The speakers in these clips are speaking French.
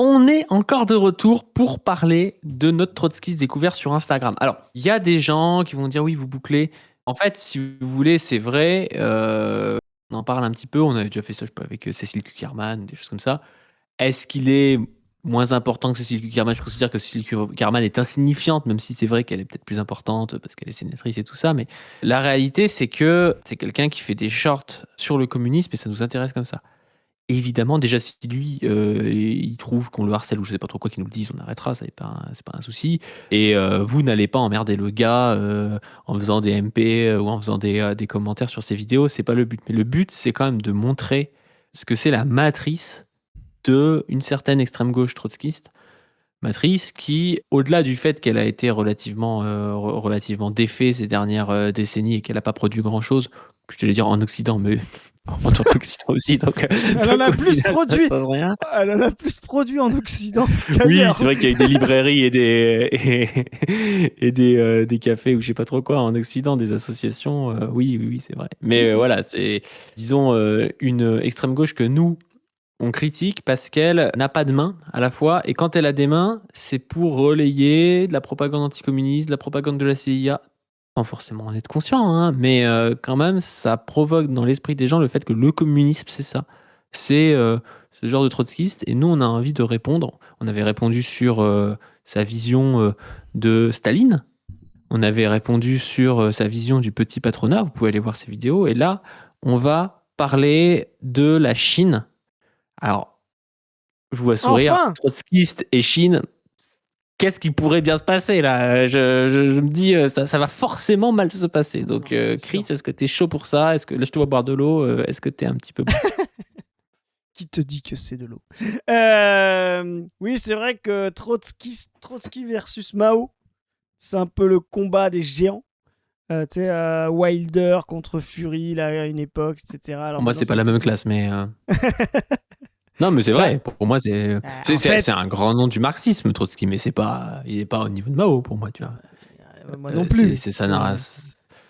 On est encore de retour pour parler de notre trotskiste découvert sur Instagram. Alors, il y a des gens qui vont dire oui, vous bouclez. En fait, si vous voulez, c'est vrai. On en parle un petit peu. On avait déjà fait ça, je sais pas, avec Cécile Cukierman, des choses comme ça. Est-ce qu'il est moins important que Cécile Cukierman? Je considère que Cécile Cukierman est insignifiante, même si c'est vrai qu'elle est peut-être plus importante parce qu'elle est sénatrice et tout ça. Mais la réalité, c'est que c'est quelqu'un qui fait des shorts sur le communisme et ça nous intéresse comme ça. Évidemment, déjà, si lui, il trouve qu'on le harcèle ou je sais pas trop quoi, qu'il nous le dise, on arrêtera, ça c'est pas un souci. Et vous n'allez pas emmerder le gars en faisant des MP ou en faisant des commentaires sur ses vidéos, c'est pas le but. Mais le but, c'est quand même de montrer ce que c'est la matrice de une certaine extrême gauche trotskiste. Matrice qui, au-delà du fait qu'elle a été relativement défait ces dernières décennies et qu'elle n'a pas produit grand-chose, je te dire en Occident, mais en tant qu'Occident aussi, donc Elle en a plus produit. ça change rien. Elle en a plus produit en Occident Oui, qu'ailleurs. c'est vrai qu'il y a eu des librairies et des cafés ou je sais pas trop quoi en Occident, des associations. Oui, c'est vrai. Mais voilà, c'est, disons, une extrême gauche que nous, on critique parce qu'elle n'a pas de main à la fois, et quand elle a des mains, c'est pour relayer de la propagande anticommuniste, de la propagande de la CIA, sans forcément en être conscient, hein, mais quand même, ça provoque dans l'esprit des gens le fait que le communisme, c'est ça. C'est ce genre de trotskiste, et nous, on a envie de répondre. On avait répondu sur sa vision de Staline, on avait répondu sur sa vision du petit patronat, vous pouvez aller voir ses vidéos, et là, on va parler de la Chine. Alors, je vous vois sourire, Enfin trotskiste et Chine, qu'est-ce qui pourrait bien se passer là? Je me dis, ça va forcément mal se passer. Donc, Non, c'est Chris, sûr. est-ce que t'es chaud pour ça? Est-ce que là, je te vois boire de l'eau? Est-ce que t'es un petit peu. Qui te dit que c'est de l'eau? Oui, c'est vrai que Trotsky versus Mao, c'est un peu le combat des géants. Tu sais, Wilder contre Fury, là, à une époque, etc. Alors Moi, maintenant, c'est pas la même plutôt... classe, mais. Non, mais c'est Bah, vrai. Pour moi, en fait, c'est un grand nom du marxisme, Trotsky, mais il est pas au niveau de Mao pour moi, tu vois. moi non plus. Ça n'a.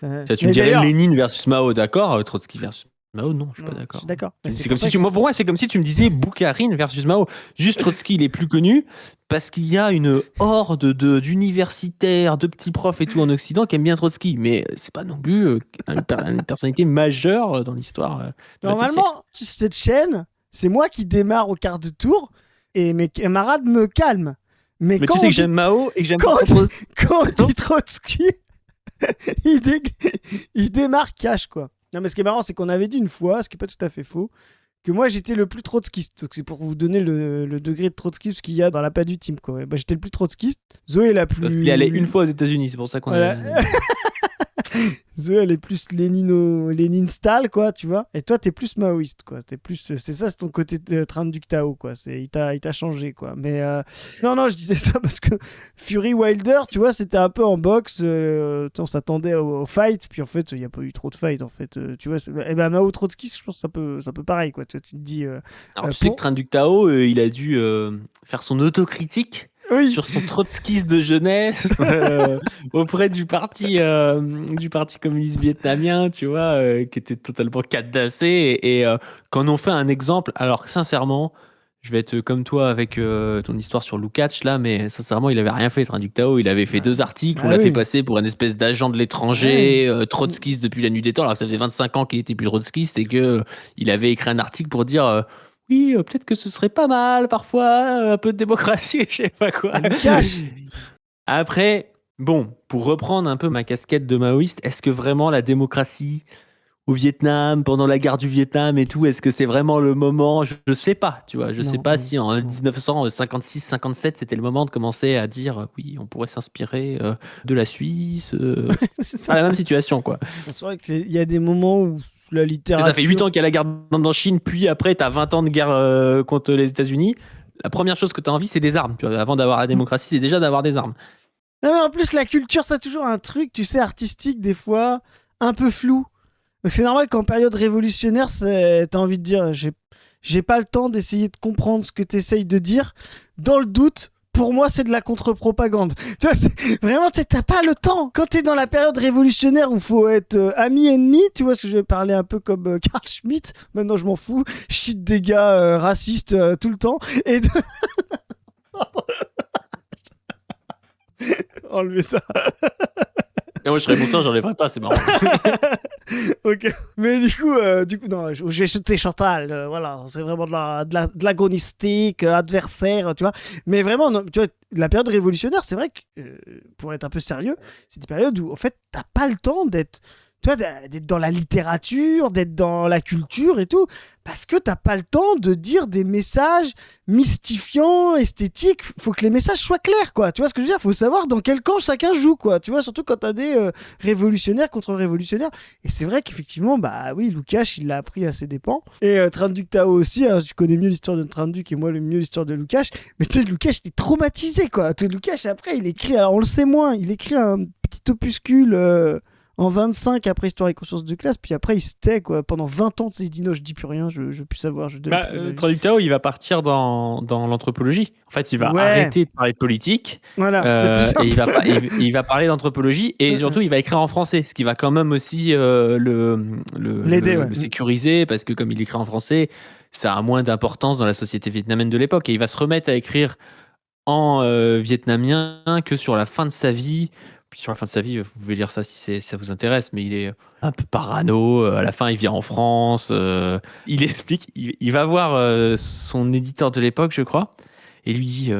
Tu me Mais dirais d'ailleurs, Lénine versus Mao, d'accord? Trotsky versus Mao, non, je suis pas non, je suis d'accord. d'accord. Mais c'est C'est pour comme ça si que moi, pour moi, c'est comme si tu me disais Boukharine versus Mao. Juste Trotsky, il est plus connu parce qu'il y a une horde d'universitaires, de petits profs et tout en Occident qui aiment bien Trotsky. Mais c'est pas non plus une personnalité majeure dans l'histoire du XXe siècle. normalement, sur cette chaîne, c'est moi qui démarre au quart de tour et mes camarades me calment. Mais Mais tu sais que j'aime Mao et que j'aime quand, pas trop quand on dit Trotsky, il, dé- il démarre cash, quoi. Non, mais ce qui est marrant, c'est qu'on avait dit une fois, ce qui est pas tout à fait faux, que moi j'étais le plus trotskiste. Donc c'est pour vous donner le degré de trotskisme qu'il y a dans la patte du team, quoi. Bah, j'étais le plus trotskiste. Zoé est la parce qu'il est allé une plus. fois aux États-Unis, c'est pour ça qu'on Voilà. est. Zoé, elle est plus Lénine style, quoi, tu vois. Et toi, t'es plus maoïste, quoi. T'es plus, c'est ça, c'est ton côté train du Tao, quoi. Il t'a changé, quoi. Mais non, je disais ça parce que Fury Wilder, tu vois, c'était un peu en boxe. On s'attendait au fight, puis en fait, il n'y a pas eu trop de fight, en fait. Tu vois, et ben Mao Trotsky, je pense que c'est un peu pareil, quoi. Tu te dis. Alors tu sais que Train du Tao, il a dû faire son autocritique Oui. sur son trotskisme de jeunesse auprès du parti communiste vietnamien, tu vois, qui était totalement cadenassé. Et quand on fait un exemple, alors que sincèrement, je vais être comme toi avec ton histoire sur Lukács là, mais sincèrement, il avait rien fait, Train du Tao. Il avait fait 2 articles, on Bah l'a fait oui. passer pour une espèce d'agent de Ouais. l'étranger, trotskiste depuis la nuit des temps, alors que ça faisait 25 ans qu'il était plus trotskiste et que il avait écrit un article pour dire oui, peut-être que ce serait pas mal parfois, un peu de démocratie, je sais pas quoi. Lukács. Après, bon, pour reprendre un peu ma casquette de maoïste, est-ce que vraiment la démocratie au Vietnam, pendant la guerre du Vietnam et tout, est-ce que c'est vraiment le moment? Je sais pas, tu vois. Je sais Non, pas non, si en non. 1956-57, c'était le moment de commencer à dire oui, on pourrait s'inspirer de la Suisse. C'est ça. Pas la même situation, quoi. C'est vrai qu'il y a des moments où la littérature. Ça fait 8 ans qu'il y a la guerre en Chine, puis après, tu as 20 ans de guerre contre les États-Unis. La première chose que tu as envie, c'est des armes. Tu vois. Avant d'avoir la démocratie, c'est déjà d'avoir des armes. Non, mais en plus, la culture, ça a toujours un truc, tu sais, artistique, des fois, un peu flou. Donc c'est normal qu'en période révolutionnaire, t'as envie de dire, j'ai pas le temps d'essayer de comprendre ce que t'essayes de dire. Dans le doute, pour moi, c'est de la contre-propagande. Tu vois, vraiment, tu sais, t'as pas le temps. Quand t'es dans la période révolutionnaire où faut être ami-ennemi, tu vois, ce que je vais parler un peu comme Carl Schmitt, maintenant je m'en fous, shit des gars racistes tout le temps. Et enlever ça. Et moi, je serais content, j'enlèverais pas, c'est marrant. Ok. Mais du coup, non, je vais shooter Chantal. Voilà, c'est vraiment de l'agonistique, adversaire, tu vois. Mais vraiment, non, tu vois, la période révolutionnaire, c'est vrai que, pour être un peu sérieux, c'est des périodes où, en fait, t'as pas le temps d'être, tu vois, d'être dans la littérature, d'être dans la culture et tout, parce que t'as pas le temps de dire des messages mystifiants, esthétiques. Faut que les messages soient clairs, quoi. Tu vois ce que je veux dire? Faut savoir dans quel camp chacun joue, quoi. Tu vois, surtout quand t'as des révolutionnaires contre révolutionnaires. Et c'est vrai qu'effectivement, bah oui, Lukács, il l'a appris à ses dépens. Et Trnduc Tao aussi, hein, tu connais mieux l'histoire de Trnduc et moi le mieux l'histoire de Lukács. Mais tu sais, Lukács, il est traumatisé, quoi. Lukács, après, il écrit, alors on le sait moins, il écrit un petit opuscule en 25 après Histoire et conscience de classe, puis après il se tait, quoi. Pendant 20 ans, il se dit non, je dis plus rien, je veux plus savoir. Trnduc Tao, il va partir dans l'anthropologie. En fait, il va arrêter de parler de politique. Voilà, c'est plus simple. Et il va parler d'anthropologie et surtout, il va écrire en français, ce qui va quand même aussi l'aider, le sécuriser, parce que comme il écrit en français, ça a moins d'importance dans la société vietnamienne de l'époque. Et il va se remettre à écrire en vietnamien que sur la fin de sa vie. Puis sur la fin de sa vie, vous pouvez lire ça si ça vous intéresse, mais il est un peu parano. À la fin, il vient en France. Il explique, il va voir son éditeur de l'époque, je crois, et lui dit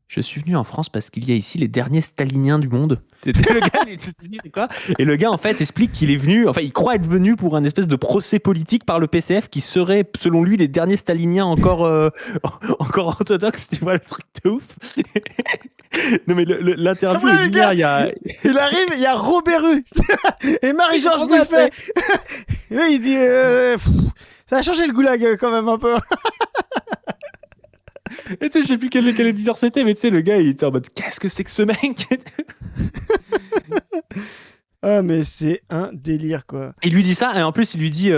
je suis venu en France parce qu'il y a ici les derniers staliniens du monde. Le gars, il se dit, c'est quoi? Et le gars, en fait, explique qu'il est venu, enfin, il croit être venu pour un espèce de procès politique par le PCF qui serait, selon lui, les derniers staliniens encore orthodoxes. Tu vois, le truc de ouf. Non, mais l'interview est lunaire. Il arrive, il y a Robert Rue et Marie-Georges Buffet. Et là, il dit ça a changé le goulag quand même un peu. Et tu sais, je sais plus quel éditeur c'était, mais tu sais, le gars, il était en mode qu'est-ce que c'est que ce mec? Ah, mais c'est un délire, quoi. Il lui dit ça, et en plus, il lui dit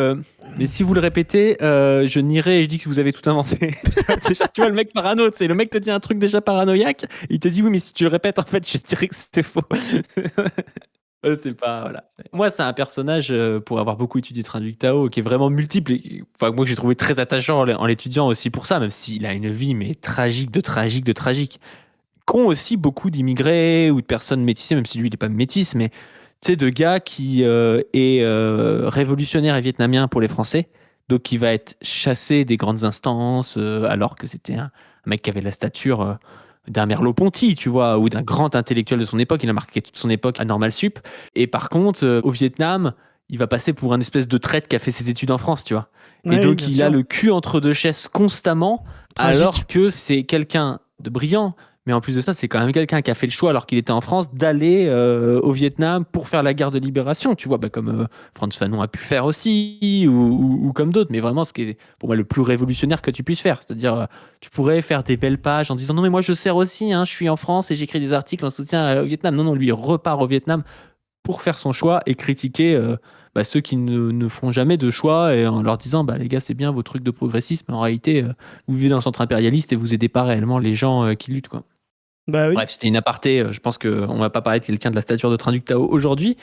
mais si vous le répétez, je nierai et je dis que vous avez tout inventé. Tu vois, le mec parano, tu sais, le mec te dit un truc déjà paranoïaque, il te dit oui, mais si tu le répètes, en fait, je dirais que c'était faux. C'est pas, voilà. Moi, c'est un personnage, pour avoir beaucoup étudié Trnduc Tao, qui est vraiment multiple. Enfin, moi, que j'ai trouvé très attachant en l'étudiant aussi pour ça, même s'il a une vie, mais tragique. Qu'ont aussi beaucoup d'immigrés ou de personnes métissées, même si lui, il n'est pas métisse, mais tu sais, de gars qui est révolutionnaire et vietnamien pour les Français, donc qui va être chassé des grandes instances, alors que c'était un mec qui avait la stature d'un Merleau-Ponty, tu vois, ou d'un grand intellectuel de son époque. Il a marqué toute son époque à Normal Sup. Et par contre, au Vietnam, il va passer pour un espèce de traître qui a fait ses études en France, tu vois. Ouais, et donc, oui, il a le cul entre deux chaises constamment, Tragique. alors que c'est quelqu'un de brillant. Mais en plus de ça, c'est quand même quelqu'un qui a fait le choix, alors qu'il était en France, d'aller au Vietnam pour faire la guerre de libération, tu vois, bah, comme Frantz Fanon a pu faire aussi, ou comme d'autres. Mais vraiment, ce qui est pour moi le plus révolutionnaire que tu puisses faire. C'est-à-dire, tu pourrais faire des belles pages en disant non, mais moi je sers aussi, hein, je suis en France et j'écris des articles en soutien au Vietnam. Non, lui, il repart au Vietnam pour faire son choix et critiquer ceux qui ne font jamais de choix, et en leur disant les gars, c'est bien vos trucs de progressisme, mais en réalité, vous vivez dans le centre impérialiste et vous aidez pas réellement les gens qui luttent, quoi. Bah oui. Bref, c'était une aparté. Je pense qu'on va pas parler de quelqu'un de la stature de Trnduc Tao aujourd'hui,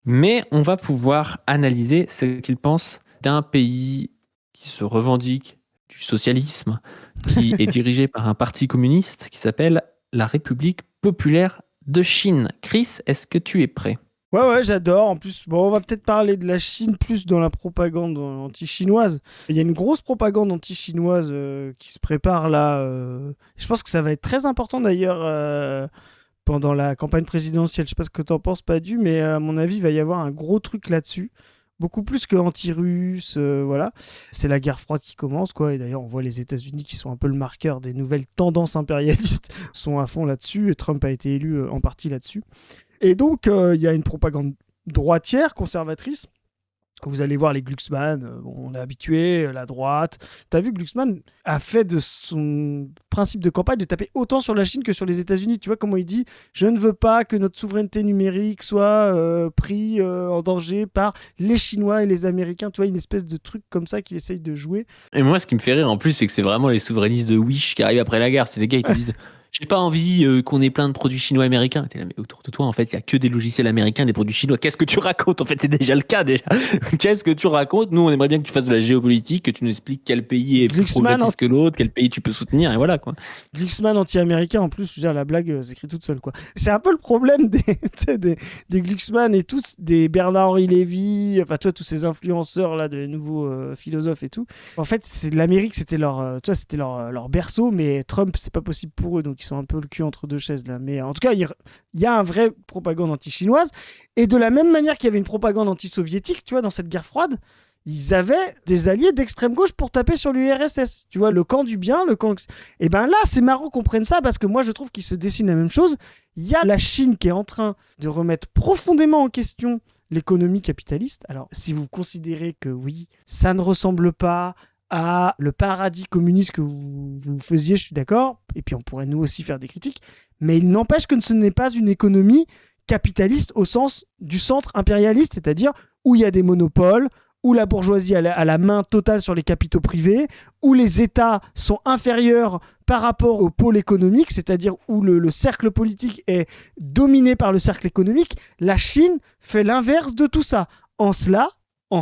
mais on va pouvoir analyser ce qu'il pense d'un pays qui se revendique du socialisme, qui est dirigé par un parti communiste qui s'appelle la République populaire de Chine. Chris, est-ce que tu es prêt? Ouais, j'adore. En plus, bon, on va peut-être parler de la Chine plus dans la propagande anti-chinoise. Il y a une grosse propagande anti-chinoise qui se prépare là. Je pense que ça va être très important d'ailleurs pendant la campagne présidentielle. Je sais pas ce que t'en penses, Padu, mais à mon avis, il va y avoir un gros truc là-dessus. Beaucoup plus que anti-russe, voilà. C'est la guerre froide qui commence, quoi. Et d'ailleurs, on voit les États-Unis qui sont un peu le marqueur des nouvelles tendances impérialistes, sont à fond là-dessus. Et Trump a été élu en partie là-dessus. Et donc, il y a une propagande droitière, conservatrice. Vous allez voir les Glucksmann, on est habitué, la droite. T'as vu, Glucksmann a fait de son principe de campagne de taper autant sur la Chine que sur les États-Unis. Tu vois comment il dit « Je ne veux pas que notre souveraineté numérique soit pris en danger par les Chinois et les Américains. » Tu vois, une espèce de truc comme ça qu'il essaye de jouer. Et moi, ce qui me fait rire en plus, c'est que c'est vraiment les souverainistes de Wish qui arrivent après la guerre. C'est des gars qui te disent j'ai pas envie qu'on ait plein de produits chinois américains. T'es là, mais autour de toi, en fait, il y a que des logiciels américains, des produits chinois. Qu'est-ce que tu racontes? En fait, c'est déjà le cas, déjà. Qu'est-ce que tu racontes? Nous, on aimerait bien que tu fasses de la géopolitique, que tu nous expliques quel pays est plus Glucksmann, progressiste que l'autre, quel pays tu peux soutenir, et voilà, quoi. Glucksmann anti-américain, en plus, je veux dire, la blague s'écrit toute seule, quoi. C'est un peu le problème des, tu sais, des Glucksmann et tous, des Bernard-Henri Lévy, enfin, tu vois, tous ces influenceurs, là, de nouveaux philosophes et tout. En fait, c'est l'Amérique, c'était tu vois, c'était leur berceau, mais Trump, c'est pas possible pour eux, donc ils sont un peu le cul entre deux chaises, là. Mais en tout cas, il y a un vrai propagande anti-chinoise, et de la même manière qu'il y avait une propagande anti-soviétique, tu vois, dans cette guerre froide, ils avaient des alliés d'extrême gauche pour taper sur l'URSS. Tu vois, le camp du bien, le camp... Et ben là, c'est marrant qu'on prenne ça parce que moi, je trouve qu'il se dessine la même chose. Il y a la Chine qui est en train de remettre profondément en question l'économie capitaliste. Alors, si vous considérez que oui, ça ne ressemble pas à le paradis communiste que vous faisiez, je suis d'accord. Et puis, on pourrait nous aussi faire des critiques. Mais il n'empêche que ce n'est pas une économie capitaliste au sens du centre impérialiste, c'est-à-dire où il y a des monopoles, où la bourgeoisie a la main totale sur les capitaux privés, où les États sont inférieurs par rapport au pôle économique, c'est-à-dire où le cercle politique est dominé par le cercle économique. La Chine fait l'inverse de tout ça. En cela...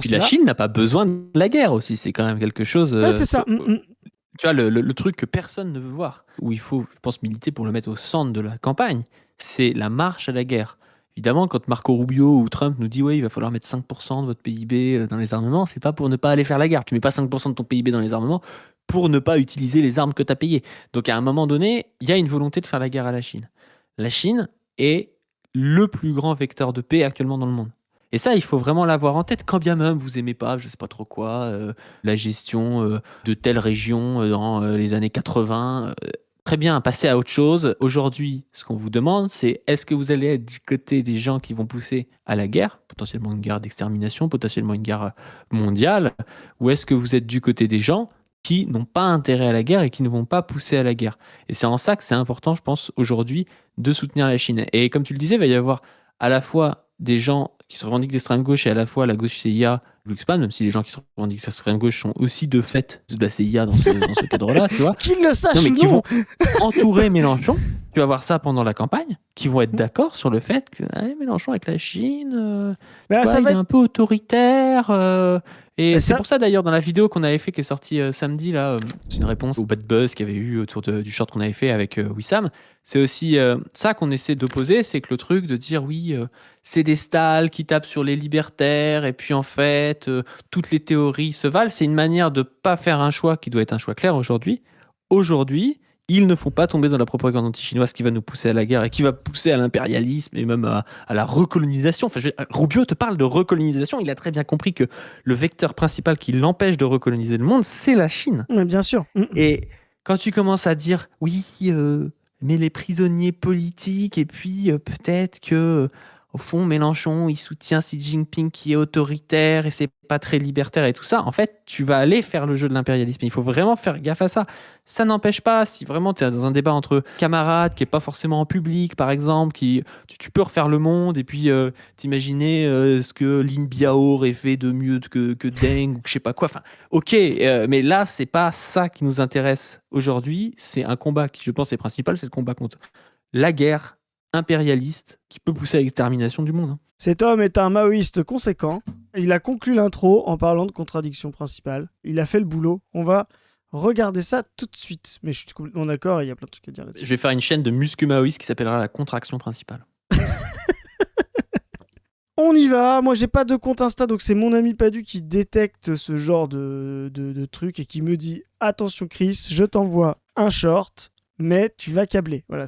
Puis la Chine n'a pas besoin de la guerre aussi, c'est quand même quelque chose... Ouais, c'est ça. Tu vois, le truc que personne ne veut voir, où il faut, je pense, militer pour le mettre au centre de la campagne, c'est la marche à la guerre. Évidemment, quand Marco Rubio ou Trump nous dit ouais, il va falloir mettre 5% de votre PIB dans les armements, c'est pas pour ne pas aller faire la guerre. Tu mets pas 5% de ton PIB dans les armements pour ne pas utiliser les armes que tu as payées. Donc à un moment donné, il y a une volonté de faire la guerre à la Chine. La Chine est le plus grand vecteur de paix actuellement dans le monde. Et ça, il faut vraiment l'avoir en tête, quand bien même vous aimez pas, je sais pas trop quoi, la gestion de telle région dans les années 80. Très bien, passez à autre chose. Aujourd'hui, ce qu'on vous demande, c'est est-ce que vous allez être du côté des gens qui vont pousser à la guerre, potentiellement une guerre d'extermination, potentiellement une guerre mondiale, ou est-ce que vous êtes du côté des gens qui n'ont pas intérêt à la guerre et qui ne vont pas pousser à la guerre. Et c'est en ça que c'est important, je pense, aujourd'hui, de soutenir la Chine. Et comme tu le disais, il va y avoir à la fois des gens qui se revendiquent d'extrême gauche et à la fois la gauche CIA, Glucksmann, même si les gens qui se revendiquent d'extrême gauche sont aussi de fait de la CIA dans ce cadre-là, tu vois. Qu'ils le sachent Non, mais ou qui non. vont entourer Mélenchon. Tu vas voir ça pendant la campagne, qui vont être d'accord sur le fait que Mélenchon avec la Chine, Ben, ça il va est être... un peu autoritaire. Et Ben, c'est ça... pour ça d'ailleurs dans la vidéo qu'on avait fait qui est sortie samedi là, c'est une réponse au bad buzz qu'il y avait eu autour du short qu'on avait fait avec Wissam. C'est aussi ça qu'on essaie d'opposer, c'est que le truc de dire oui, c'est des stalls qui tapent sur les libertaires et puis en fait toutes les théories se valent. C'est une manière de pas faire un choix qui doit être un choix clair aujourd'hui. Aujourd'hui, ils ne font pas tomber dans la propagande anti-chinoise qui va nous pousser à la guerre et qui va pousser à l'impérialisme et même à la recolonisation. Enfin, Rubio te parle de recolonisation. Il a très bien compris que le vecteur principal qui l'empêche de recoloniser le monde, c'est la Chine. Mais bien sûr. Et quand tu commences à dire, oui, mais les prisonniers politiques, et puis peut-être que, au fond, Mélenchon, il soutient Xi Jinping qui est autoritaire et c'est pas très libertaire et tout ça, en fait, tu vas aller faire le jeu de l'impérialisme. Il faut vraiment faire gaffe à ça. Ça n'empêche pas, si vraiment tu es dans un débat entre camarades qui est pas forcément en public, par exemple, tu peux refaire le monde et puis t'imaginer ce que Lin Biao aurait fait de mieux que Deng ou que je sais pas quoi. Enfin, ok, mais là, c'est pas ça qui nous intéresse aujourd'hui. C'est un combat qui, je pense, est principal, c'est le combat contre la guerre impérialiste qui peut pousser à l'extermination du monde. Cet homme est un maoïste conséquent. Il a conclu l'intro en parlant de contradiction principale. Il a fait le boulot. On va regarder ça tout de suite. Mais je suis complètement d'accord, il y a plein de trucs à dire là-dessus. Je vais faire une chaîne de muscu maoïste qui s'appellera la contraction principale. On y va. Moi, j'ai pas de compte Insta, donc c'est mon ami Padu qui détecte ce genre de truc et qui me dit attention, Chris, je t'envoie un short, mais tu vas câbler. Voilà,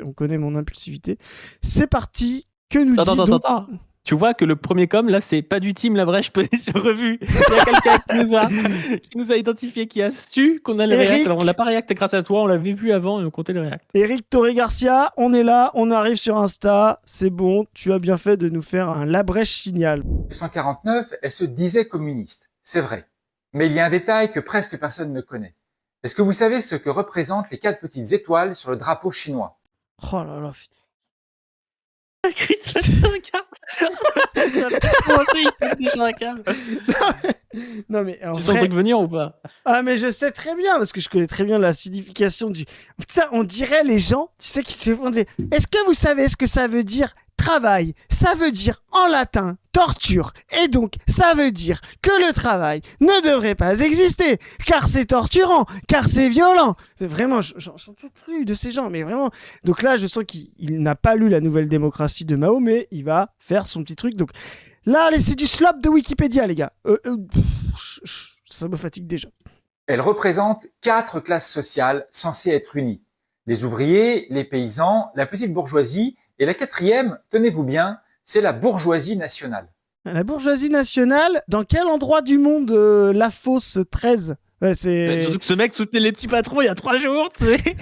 on connaît mon impulsivité. C'est parti. Que nous dit donc... Attends. Tu vois que le premier com, là, c'est pas du team La Brèche posé sur revue. Il y a quelqu'un qui nous a identifié, qui a su qu'on allait react. Alors, on l'a pas react grâce à toi, on l'avait vu avant et on comptait le react. Eric Torre Garcia, on est là, on arrive sur Insta. C'est bon, tu as bien fait de nous faire un La Brèche signal. En 1949, elle se disait communiste. C'est vrai. Mais il y a un détail que presque personne ne connaît. Est-ce que vous savez ce que représentent les 4 petites étoiles sur le drapeau chinois? Oh là là, putain. Chris pète un câble. Il a commencé, il pète déjà un câble. Non, mais en Tu sens vrai... le truc venir ou pas? Ah, mais je sais très bien, parce que je connais très bien la signification du... Putain, on dirait les gens, tu sais, qui se font des... Est-ce que vous savez ce que ça veut dire travail? Ça veut dire, en latin, torture. Et donc, ça veut dire que le travail ne devrait pas exister, car c'est torturant, car c'est violent. C'est vraiment, j'en peux plus de ces gens, mais vraiment. Donc là, je sens qu'il n'a pas lu la Nouvelle Démocratie de Mao, mais il va faire son petit truc. Donc là, allez, c'est du slop de Wikipédia, les gars. Ça me fatigue déjà. Elle représente 4 classes sociales censées être unies. Les ouvriers, les paysans, la petite bourgeoisie, et la 4e, tenez-vous bien, c'est la bourgeoisie nationale. La bourgeoisie nationale, dans quel endroit du monde la fosse 13 c'est... Surtout que ce mec soutenait les petits patrons il y a 3 jours, tu sais.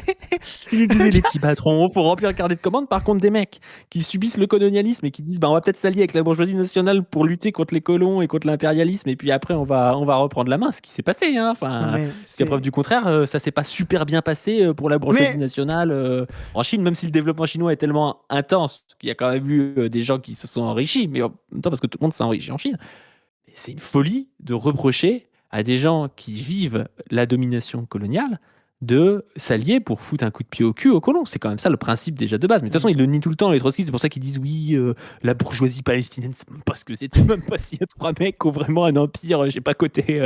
Il disait les petits patrons pour remplir le carnet de commandes. Par contre, des mecs qui subissent le colonialisme et qui disent on va peut-être s'allier avec la bourgeoisie nationale pour lutter contre les colons et contre l'impérialisme, et puis après on va reprendre la main. Ce qui s'est passé, hein. Enfin, jusqu'à preuve du contraire, ça s'est pas super bien passé pour la bourgeoisie nationale en Chine, même si le développement chinois est tellement intense qu'il y a quand même eu des gens qui se sont enrichis, mais en même temps parce que tout le monde s'est enrichi en Chine. Et c'est une folie de reprocher à des gens qui vivent la domination coloniale de s'allier pour foutre un coup de pied au cul aux colons. C'est quand même ça le principe déjà de base. Mais de toute façon, ils le nient tout le temps, les trotskistes. C'est pour ça qu'ils disent oui, la bourgeoisie palestinienne, c'est même pas ce que c'est. C'est même pas s'il y a 3 mecs qui ont vraiment un empire, je sais pas, côté...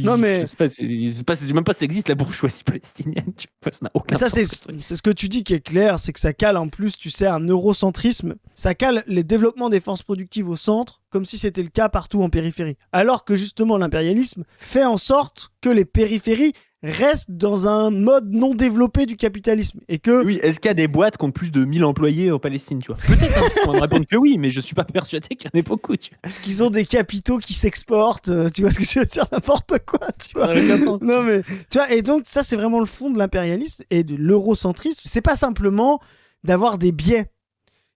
Non, mais... C'est même pas si ça existe, la bourgeoisie palestinienne. Tu vois, ça n'a aucun sens. C'est ce que tu dis qui est clair, c'est que ça cale en plus, tu sais, un eurocentrisme. Ça cale les développements des forces productives au centre, comme si c'était le cas partout en périphérie. Alors que justement, l'impérialisme fait en sorte que les périphéries restent dans un mode non développé du capitalisme. Et que... Oui, est-ce qu'il y a des boîtes qui ont plus de 1000 employés en Palestine, tu vois? Peut-être, hein, on va me répondre que oui, mais je suis pas persuadé qu'il y en ait beaucoup, tu vois. Est-ce qu'ils ont des capitaux qui s'exportent, tu vois ce que je veux dire, n'importe quoi, tu vois. Non mais, tu vois, et donc ça c'est vraiment le fond de l'impérialisme et de l'eurocentrisme. C'est pas simplement d'avoir des biais,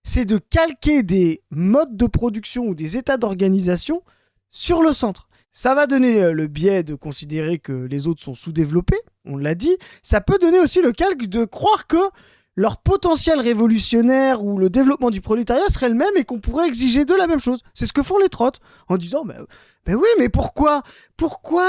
c'est de calquer des modes de production ou des états d'organisation sur le centre. Ça va donner le biais de considérer que les autres sont sous-développés, on l'a dit. Ça peut donner aussi le calque de croire que leur potentiel révolutionnaire ou le développement du prolétariat serait le même et qu'on pourrait exiger d'eux la même chose. C'est ce que font les trottes, en disant ben oui, mais pourquoi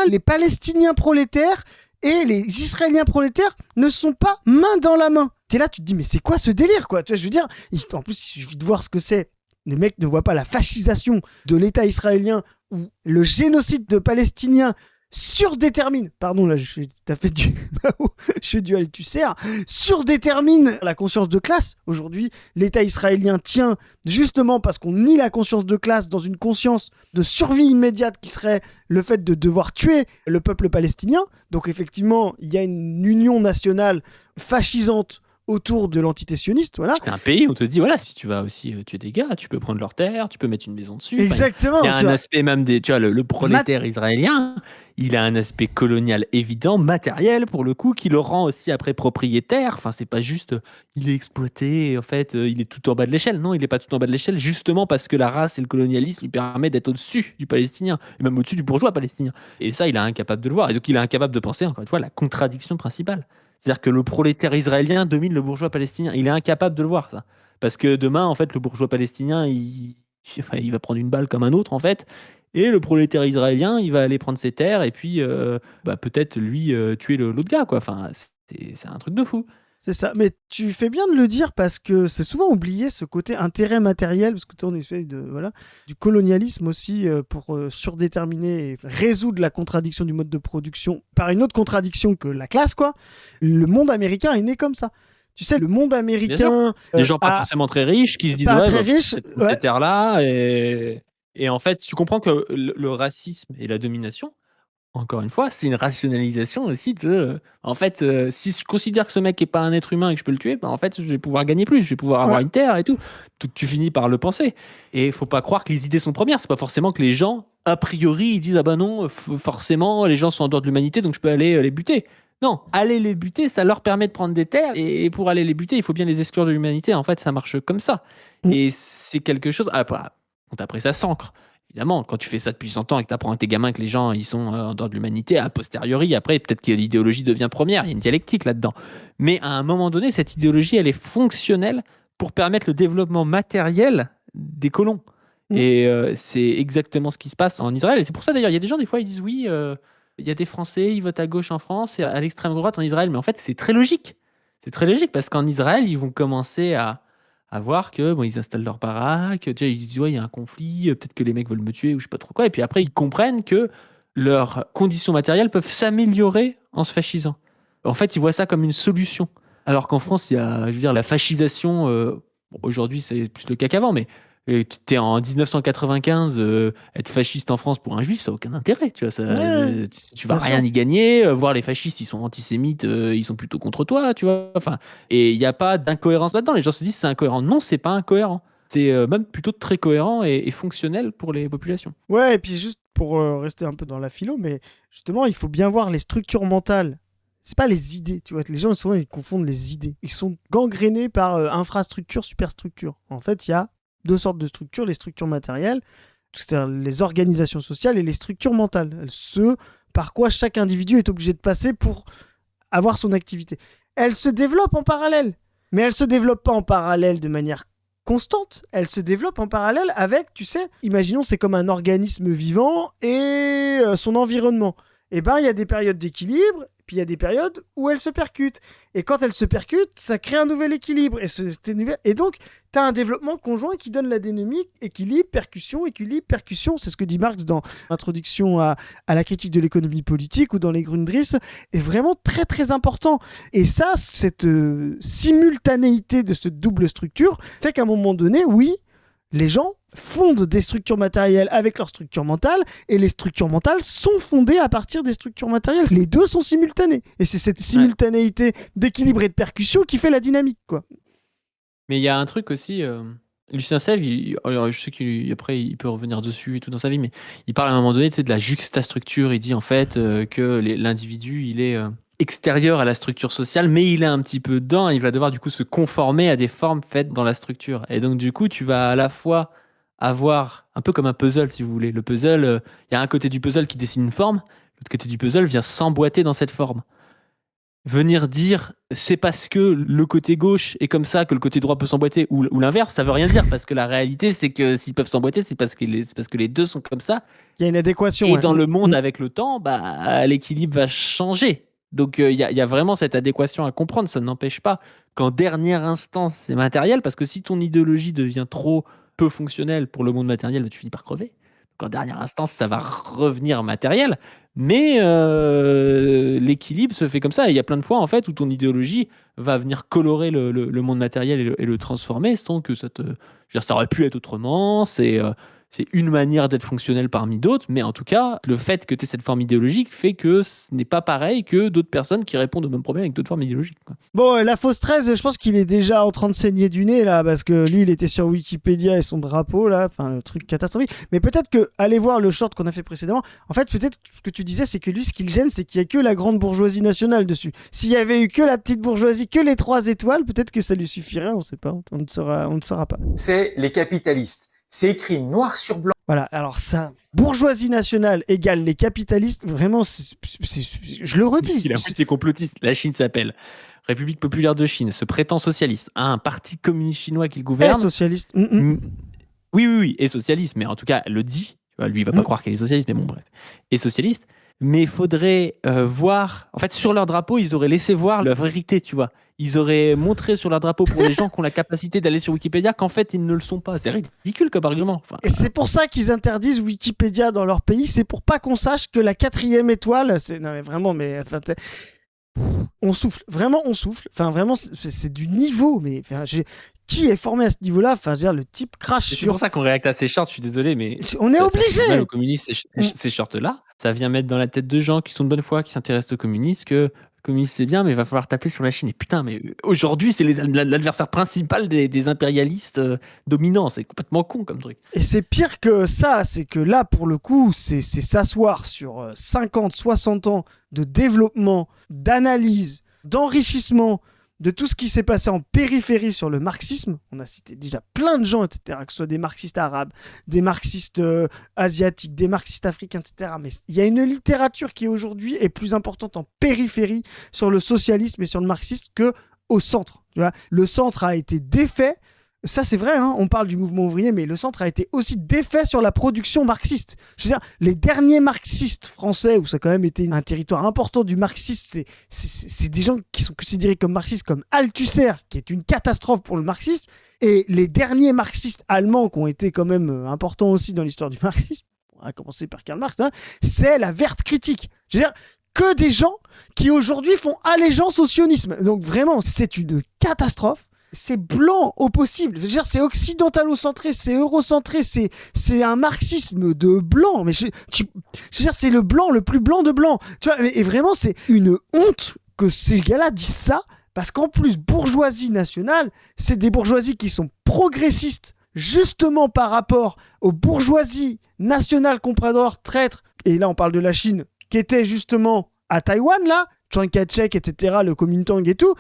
les Palestiniens prolétaires et les Israéliens prolétaires ne sont pas main dans la main? T'es là, tu te dis, mais c'est quoi ce délire, quoi? Tu vois, je veux dire, en plus, il suffit de voir ce que c'est. Les mecs ne voient pas la fascisation de l'État israélien ou le génocide de Palestiniens surdétermine, pardon là je fais du Althusser, surdétermine la conscience de classe. Aujourd'hui, l'État israélien tient justement parce qu'on nie la conscience de classe dans une conscience de survie immédiate qui serait le fait de devoir tuer le peuple palestinien. Donc effectivement, il y a une union nationale fascisante autour de l'entité sioniste, voilà. C'est un pays où on te dit, voilà, si tu vas aussi tuer des gars, tu peux prendre leur terre, tu peux mettre une maison dessus. Exactement. Il y a un aspect même des, tu vois, le prolétaire israélien, il a un aspect colonial évident, matériel pour le coup, qui le rend aussi après propriétaire. Enfin, c'est pas juste, il est exploité, en fait, il est tout en bas de l'échelle. Non, il est pas tout en bas de l'échelle, justement parce que la race et le colonialisme lui permettent d'être au-dessus du Palestinien, et même au-dessus du bourgeois palestinien. Et ça, il est incapable de le voir. Et donc, il est incapable de penser, encore une fois, la contradiction principale. C'est-à-dire que le prolétaire israélien domine le bourgeois palestinien. Il est incapable de le voir, ça. Parce que demain, en fait, le bourgeois palestinien, il va prendre une balle comme un autre, en fait. Et le prolétaire israélien, il va aller prendre ses terres et puis peut-être, lui, tuer l'autre gars, quoi. Enfin, c'est un truc de fou. C'est ça, mais tu fais bien de le dire parce que c'est souvent oublié ce côté intérêt matériel, parce que tu as une espèce de, voilà, du colonialisme aussi pour surdéterminer et résoudre la contradiction du mode de production par une autre contradiction que la classe, quoi. Le monde américain est né comme ça. Tu sais, le monde américain... Des gens pas forcément très riches qui se disent pas très riches, cette terre-là, et en fait, tu comprends que le racisme et la domination, encore une fois, c'est une rationalisation aussi de... En fait, si je considère que ce mec n'est pas un être humain et que je peux le tuer, en fait, je vais pouvoir gagner plus, je vais pouvoir avoir une terre et tout. Tu finis par le penser. Et il ne faut pas croire que les idées sont premières. C'est pas forcément que les gens, a priori, ils disent « Ah ben non, forcément, les gens sont en dehors de l'humanité, donc je peux aller les buter. » Non, aller les buter, ça leur permet de prendre des terres. Et pour aller les buter, il faut bien les exclure de l'humanité. En fait, ça marche comme ça. Et c'est quelque chose... Après, ça s'ancre. Évidemment, quand tu fais ça depuis 100 ans et que tu apprends à tes gamins que les gens ils sont en dehors de l'humanité, a posteriori, après, peut-être que l'idéologie devient première, il y a une dialectique là-dedans. Mais à un moment donné, cette idéologie, elle est fonctionnelle pour permettre le développement matériel des colons. Et c'est exactement ce qui se passe en Israël. Et c'est pour ça d'ailleurs, il y a des gens, des fois, ils disent oui, il y a des Français, ils votent à gauche en France et à l'extrême droite en Israël. Mais en fait, c'est très logique. C'est très logique parce qu'en Israël, ils vont commencer à voir que bon, ils installent leur baraque, tu vois, ils disent ouais, il y a un conflit, peut-être que les mecs veulent me tuer ou je sais pas trop quoi. Et puis après, ils comprennent que leurs conditions matérielles peuvent s'améliorer en se fascisant. En fait, ils voient ça comme une solution. Alors qu'en France, il y a, je veux dire, la fascisation. Bon, aujourd'hui, c'est plus le cas qu'avant, mais tu es en 1995, être fasciste en France pour un juif, ça n'a aucun intérêt. Tu vois, tu vas bien sûr. rien y gagner. Voir les fascistes, ils sont antisémites, ils sont plutôt contre toi, tu vois. Enfin, et il n'y a pas d'incohérence là-dedans. Les gens se disent c'est incohérent. Non, c'est pas incohérent. C'est même plutôt très cohérent et fonctionnel pour les populations. Ouais, et puis juste pour rester un peu dans la philo, mais justement, il faut bien voir les structures mentales. C'est pas les idées, tu vois. Les gens, souvent, ils confondent les idées. Ils sont gangrénés par infrastructure, superstructure. En fait, il y a deux sortes de structures, les structures matérielles, c'est-à-dire les organisations sociales, et les structures mentales. Ce par quoi chaque individu est obligé de passer pour avoir son activité. Elles se développent en parallèle, mais elles se développent pas en parallèle de manière constante. Elles se développent en parallèle avec, tu sais, imaginons c'est comme un organisme vivant et son environnement. Et ben il y a des périodes d'équilibre, puis il y a des périodes où elles se percutent. Et quand elles se percutent, ça crée un nouvel équilibre. Et donc, tu as un développement conjoint qui donne la dynamique, équilibre, percussion. C'est ce que dit Marx dans l'introduction à la critique de l'économie politique ou dans les Grundrisse, est vraiment très très important. Et ça, cette simultanéité de cette double structure fait qu'à un moment donné, oui, les gens fondent des structures matérielles avec leurs structures mentales, et les structures mentales sont fondées à partir des structures matérielles. Les deux sont simultanés. Et c'est cette simultanéité d'équilibre et de percussion qui fait la dynamique, quoi. Mais il y a un truc aussi, Lucien Sèvres, alors je sais qu'après il peut revenir dessus et tout dans sa vie, mais il parle à un moment donné, tu sais, de la juxtastructure. Il dit en fait que l'individu, il est extérieur à la structure sociale, mais il est un petit peu dedans, et il va devoir du coup se conformer à des formes faites dans la structure. Et donc du coup, tu vas à la fois avoir, un peu comme un puzzle si vous voulez, le puzzle, il y a un côté du puzzle qui dessine une forme, l'autre côté du puzzle vient s'emboîter dans cette forme. Venir dire c'est parce que le côté gauche est comme ça que le côté droit peut s'emboîter ou l'inverse, ça veut rien dire, parce que la réalité c'est que s'ils peuvent s'emboîter, c'est parce que les deux sont comme ça. Il y a une adéquation. Et dans le monde, avec le temps, l'équilibre va changer. Donc il y a vraiment cette adéquation à comprendre. Ça n'empêche pas qu'en dernière instance c'est matériel, parce que si ton idéologie devient trop peu fonctionnelle pour le monde matériel, tu finis par crever. Donc en dernière instance ça va revenir matériel. Mais l'équilibre se fait comme ça. Et il y a plein de fois en fait où ton idéologie va venir colorer le monde matériel et le transformer sans que ça te... Je veux dire, ça aurait pu être autrement. C'est une manière d'être fonctionnel parmi d'autres. Mais en tout cas, le fait que tu aies cette forme idéologique fait que ce n'est pas pareil que d'autres personnes qui répondent au même problème avec d'autres formes idéologiques, quoi. Bon, la fausse 13, je pense qu'il est déjà en train de saigner du nez, là, parce que lui, il était sur Wikipédia et son drapeau, là, enfin, le truc catastrophique. Mais peut-être que, allez voir le short qu'on a fait précédemment, en fait, peut-être ce que tu disais, c'est que lui, ce qui le gêne, c'est qu'il n'y a que la grande bourgeoisie nationale dessus. S'il y avait eu que la petite bourgeoisie, que les 3 étoiles, peut-être que ça lui suffirait, on sait pas, on ne saura pas. C'est les capitalistes. C'est écrit noir sur blanc. Voilà, alors ça, bourgeoisie nationale égale les capitalistes, vraiment, je le redis. Il est à moitié complotiste. La Chine s'appelle République populaire de Chine, se prétend socialiste, a un parti communiste chinois qui le gouverne. Socialiste. Oui, et socialiste, mais en tout cas, le dit. Lui, il va pas croire qu'elle est socialiste, mais bon, bref. Et socialiste. Mais il faudrait voir... En fait, sur leur drapeau, ils auraient laissé voir la vérité, tu vois. Ils auraient montré sur leur drapeau pour les gens qui ont la capacité d'aller sur Wikipédia qu'en fait, ils ne le sont pas. C'est ridicule comme argument. Enfin, et c'est pour ça qu'ils interdisent Wikipédia dans leur pays. C'est pour pas qu'on sache que la 4e étoile... Non, mais vraiment, mais... Enfin, on souffle. Vraiment, on souffle. Enfin, vraiment, c'est du niveau. Mais enfin, qui est formé à ce niveau-là? Enfin, je veux dire, le type crache sur... C'est pour ça qu'on réacte à ces shorts, je suis désolé, mais... On est obligé. Ça fait mal aux communistes, ces shorts-là. Ça vient mettre dans la tête de gens qui sont de bonne foi, qui s'intéressent aux communistes, que le communiste c'est bien, mais il va falloir taper sur la Chine. Et putain, mais aujourd'hui, c'est l'adversaire principal des impérialistes dominants. C'est complètement con comme truc. Et c'est pire que ça, c'est que là, pour le coup, c'est s'asseoir sur 50, 60 ans de développement, d'analyse, d'enrichissement de tout ce qui s'est passé en périphérie sur le marxisme. On a cité déjà plein de gens, etc., que ce soit des marxistes arabes, des marxistes asiatiques, des marxistes africains, etc. Mais il y a une littérature qui aujourd'hui est plus importante en périphérie sur le socialisme et sur le marxisme que au centre. Tu vois, le centre a été défait. Ça, c'est vrai, hein, on parle du mouvement ouvrier, mais le centre a été aussi défait sur la production marxiste. Je veux dire, les derniers marxistes français, où ça a quand même été un territoire important du marxisme, c'est des gens qui sont considérés comme marxistes, comme Althusser, qui est une catastrophe pour le marxisme, et les derniers marxistes allemands qui ont été quand même importants aussi dans l'histoire du marxisme, on va commencer par Karl Marx, hein, c'est la verte critique. Je veux dire, que des gens qui aujourd'hui font allégeance au sionisme. Donc vraiment, c'est une catastrophe. C'est blanc au possible. Je veux dire, c'est occidentalocentré, c'est eurocentré, c'est un marxisme de blanc. Mais je veux dire, c'est le blanc, le plus blanc de blanc. Tu vois, et vraiment, c'est une honte que ces gars-là disent ça, parce qu'en plus, bourgeoisie nationale, c'est des bourgeoisies qui sont progressistes, justement par rapport aux bourgeoisies nationales compradores traîtres. Et là, on parle de la Chine, qui était justement à Taïwan, là, Chiang Kai-shek, etc., le Kuomintang et tout.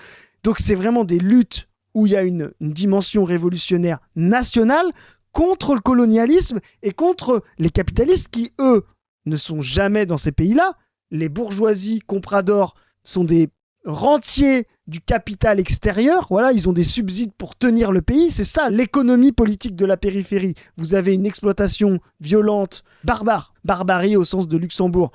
Donc, c'est vraiment des luttes où il y a une dimension révolutionnaire nationale contre le colonialisme et contre les capitalistes qui, eux, ne sont jamais dans ces pays-là. Les bourgeoisies compradors sont des rentiers du capital extérieur. Voilà, ils ont des subsides pour tenir le pays. C'est ça, l'économie politique de la périphérie. Vous avez une exploitation violente, barbarie au sens de Luxembourg,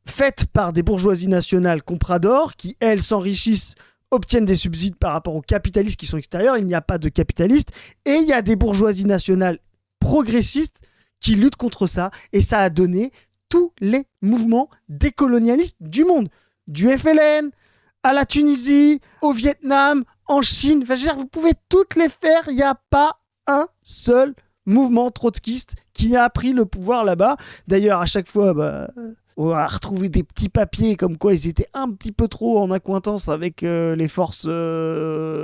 faite par des bourgeoisies nationales compradors qui, elles, s'enrichissent, obtiennent des subsides par rapport aux capitalistes qui sont extérieurs. Il n'y a pas de capitalistes. Et il y a des bourgeoisies nationales progressistes qui luttent contre ça. Et ça a donné tous les mouvements décolonialistes du monde. Du FLN à la Tunisie, au Vietnam, en Chine. Enfin, je veux dire, vous pouvez toutes les faire. Il n'y a pas un seul mouvement trotskiste qui a pris le pouvoir là-bas. D'ailleurs, à chaque fois, on a retrouvé des petits papiers comme quoi ils étaient un petit peu trop en accointance avec les forces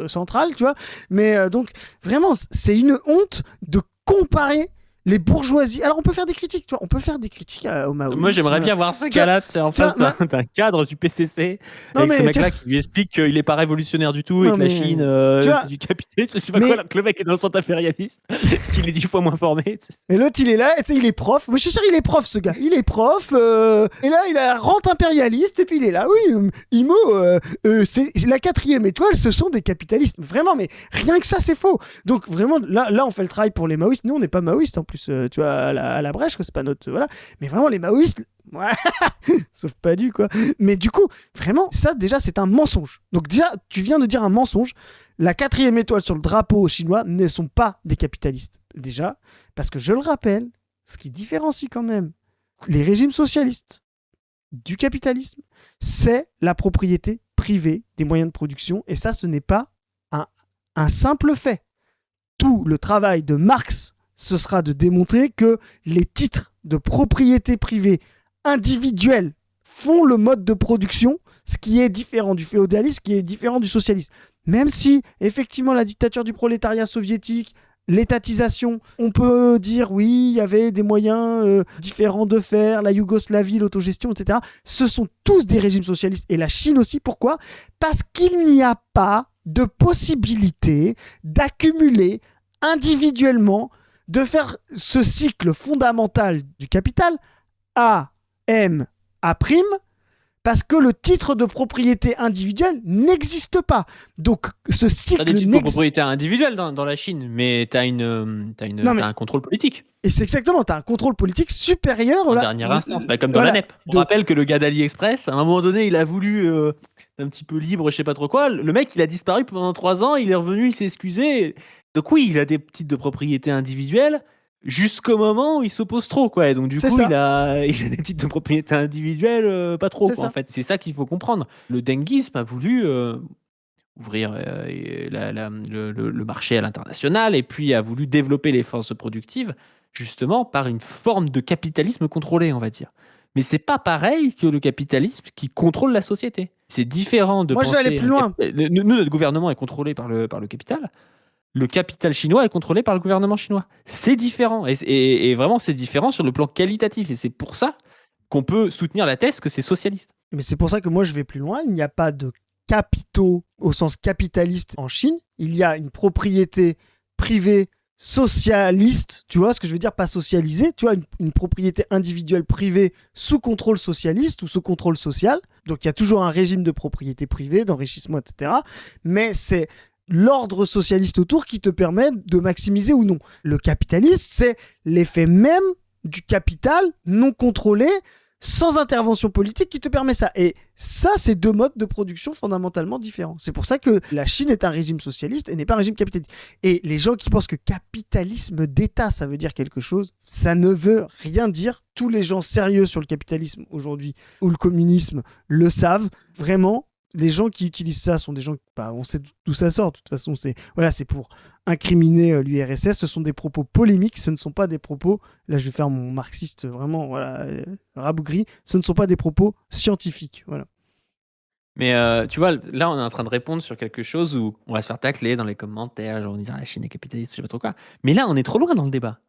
centrales, tu vois. Mais donc, vraiment, c'est une honte de comparer les bourgeoisies. Alors, on peut faire des critiques, tu vois. On peut faire des critiques au maoïsme. Moi, j'aimerais bien voir ce gars-là, tu sais, en face d'un cadre du PCC, avec ce mec-là qui lui explique qu'il n'est pas révolutionnaire du tout et que la Chine, c'est du capitalisme. Je sais pas quoi, que le mec est dans le centre impérialiste, qu'il est 10 fois moins formé. Et l'autre, il est là, tu sais, il est prof. Moi, je suis sûr, il est prof, ce gars. Il est prof, et là, il a rente impérialiste, et puis il est là. Oui, IMO, c'est la 4e étoile, ce sont des capitalistes. Vraiment, mais rien que ça, c'est faux. Donc, vraiment, là, on fait le travail pour les maoïstes. Nous, on n'est pas maoïstes, en plus, tu vois, à la brèche, c'est pas notre. Voilà. Mais vraiment, les maoïstes. Ouais. Sauf pas du quoi. Mais du coup, vraiment, ça déjà c'est un mensonge. Donc déjà, tu viens de dire un mensonge. La 4e étoile sur le drapeau chinois ne sont pas des capitalistes. Déjà, parce que je le rappelle, ce qui différencie quand même les régimes socialistes du capitalisme, c'est la propriété privée des moyens de production. Et ça, ce n'est pas un simple fait. Tout le travail de Marx, ce sera de démontrer que les titres de propriété privée individuels font le mode de production, ce qui est différent du féodalisme, ce qui est différent du socialisme. Même si, effectivement, la dictature du prolétariat soviétique, l'étatisation, on peut dire, oui, il y avait des moyens différents de faire, la Yougoslavie, l'autogestion, etc. Ce sont tous des régimes socialistes, et la Chine aussi. Pourquoi ? Parce qu'il n'y a pas de possibilité d'accumuler individuellement, de faire ce cycle fondamental du capital, A, M, A', parce que le titre de propriété individuelle n'existe pas. Donc, ce cycle n'existe pas. Tu as des titres de propriété individuelle dans la Chine, mais tu as un contrôle politique. Et c'est exactement, tu as un contrôle politique supérieur. En dernière instance, comme dans la NEP. On rappelle que le gars d'AliExpress, à un moment donné, il a voulu un petit peu libre, je sais pas trop quoi. Le mec, il a disparu pendant 3 ans, il est revenu, il s'est excusé. Donc oui, il a des titres de propriété individuelle, jusqu'au moment où il s'oppose trop, quoi. Et donc du coup, il a des titres de propriété individuelle, pas trop, quoi. En fait, c'est ça qu'il faut comprendre. Le denguisme a voulu ouvrir le marché à l'international et puis a voulu développer les forces productives, justement par une forme de capitalisme contrôlé, on va dire. Mais c'est pas pareil que le capitalisme qui contrôle la société. C'est différent de penser... Moi, je vais aller plus loin. Nous, notre gouvernement est contrôlé par le capital. Le capital chinois est contrôlé par le gouvernement chinois. C'est différent. Et vraiment, c'est différent sur le plan qualitatif. Et c'est pour ça qu'on peut soutenir la thèse que c'est socialiste. Mais c'est pour ça que moi, je vais plus loin. Il n'y a pas de capitaux au sens capitaliste en Chine. Il y a une propriété privée socialiste, tu vois ce que je veux dire, pas socialisé, tu vois, une propriété individuelle privée sous contrôle socialiste ou sous contrôle social. Donc il y a toujours un régime de propriété privée, d'enrichissement, etc. Mais c'est l'ordre socialiste autour qui te permet de maximiser ou non. Le capitalisme, c'est l'effet même du capital non contrôlé, sans intervention politique qui te permet ça. Et ça, c'est deux modes de production fondamentalement différents. C'est pour ça que la Chine est un régime socialiste et n'est pas un régime capitaliste. Et les gens qui pensent que capitalisme d'État, ça veut dire quelque chose, ça ne veut rien dire. Tous les gens sérieux sur le capitalisme aujourd'hui ou le communisme le savent. Vraiment, les gens qui utilisent ça sont des gens... on sait d'où ça sort. De toute façon, c'est pour incriminer l'URSS. Ce sont des propos polémiques. Ce ne sont pas des propos... Là, je vais faire mon marxiste vraiment rabougri. Ce ne sont pas des propos scientifiques. Voilà. Mais tu vois, là, on est en train de répondre sur quelque chose où on va se faire tacler dans les commentaires, genre on dit la Chine est capitaliste, je sais pas trop quoi. Mais là, on est trop loin dans le débat.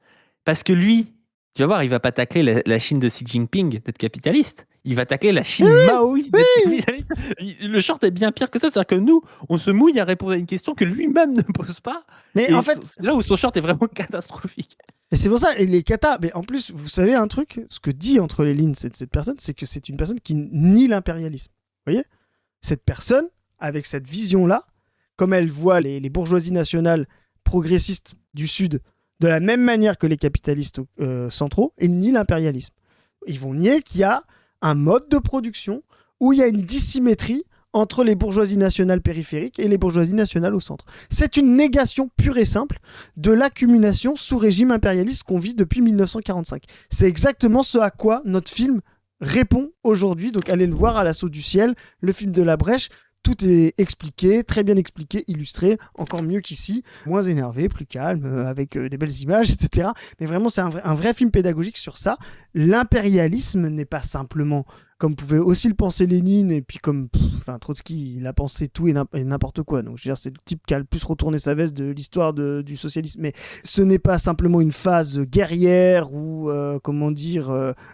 Parce que lui, tu vas voir, il va pas tacler la Chine de Xi Jinping d'être capitaliste. Il va tacler la Chine maoïste d'être capitaliste. Le short est bien pire que ça. C'est-à-dire que nous, on se mouille à répondre à une question que lui-même ne pose pas. Mais Et en fait... c'est là où son short est vraiment catastrophique. Et c'est pour ça, et les katas, mais en plus, vous savez un truc, ce que dit entre les lignes cette personne, c'est que c'est une personne qui nie l'impérialisme. Vous voyez ? Cette personne, avec cette vision-là, comme elle voit les bourgeoisies nationales progressistes du Sud de la même manière que les capitalistes centraux, ils nient l'impérialisme. Ils vont nier qu'il y a un mode de production où il y a une dissymétrie entre les bourgeoisies nationales périphériques et les bourgeoisies nationales au centre. C'est une négation pure et simple de l'accumulation sous régime impérialiste qu'on vit depuis 1945. C'est exactement ce à quoi notre film répond aujourd'hui. Donc allez le voir à l'assaut du ciel, le film de La Brèche. Tout est expliqué, très bien expliqué, illustré, encore mieux qu'ici, moins énervé, plus calme, avec des belles images, etc. Mais vraiment, c'est un vrai film pédagogique sur ça. L'impérialisme n'est pas simplement, comme pouvait aussi le penser Lénine, et puis comme Trotsky, il a pensé tout et n'importe quoi. Donc, je veux dire, c'est le type qui a le plus retourné sa veste de l'histoire du socialisme. Mais ce n'est pas simplement une phase guerrière ou,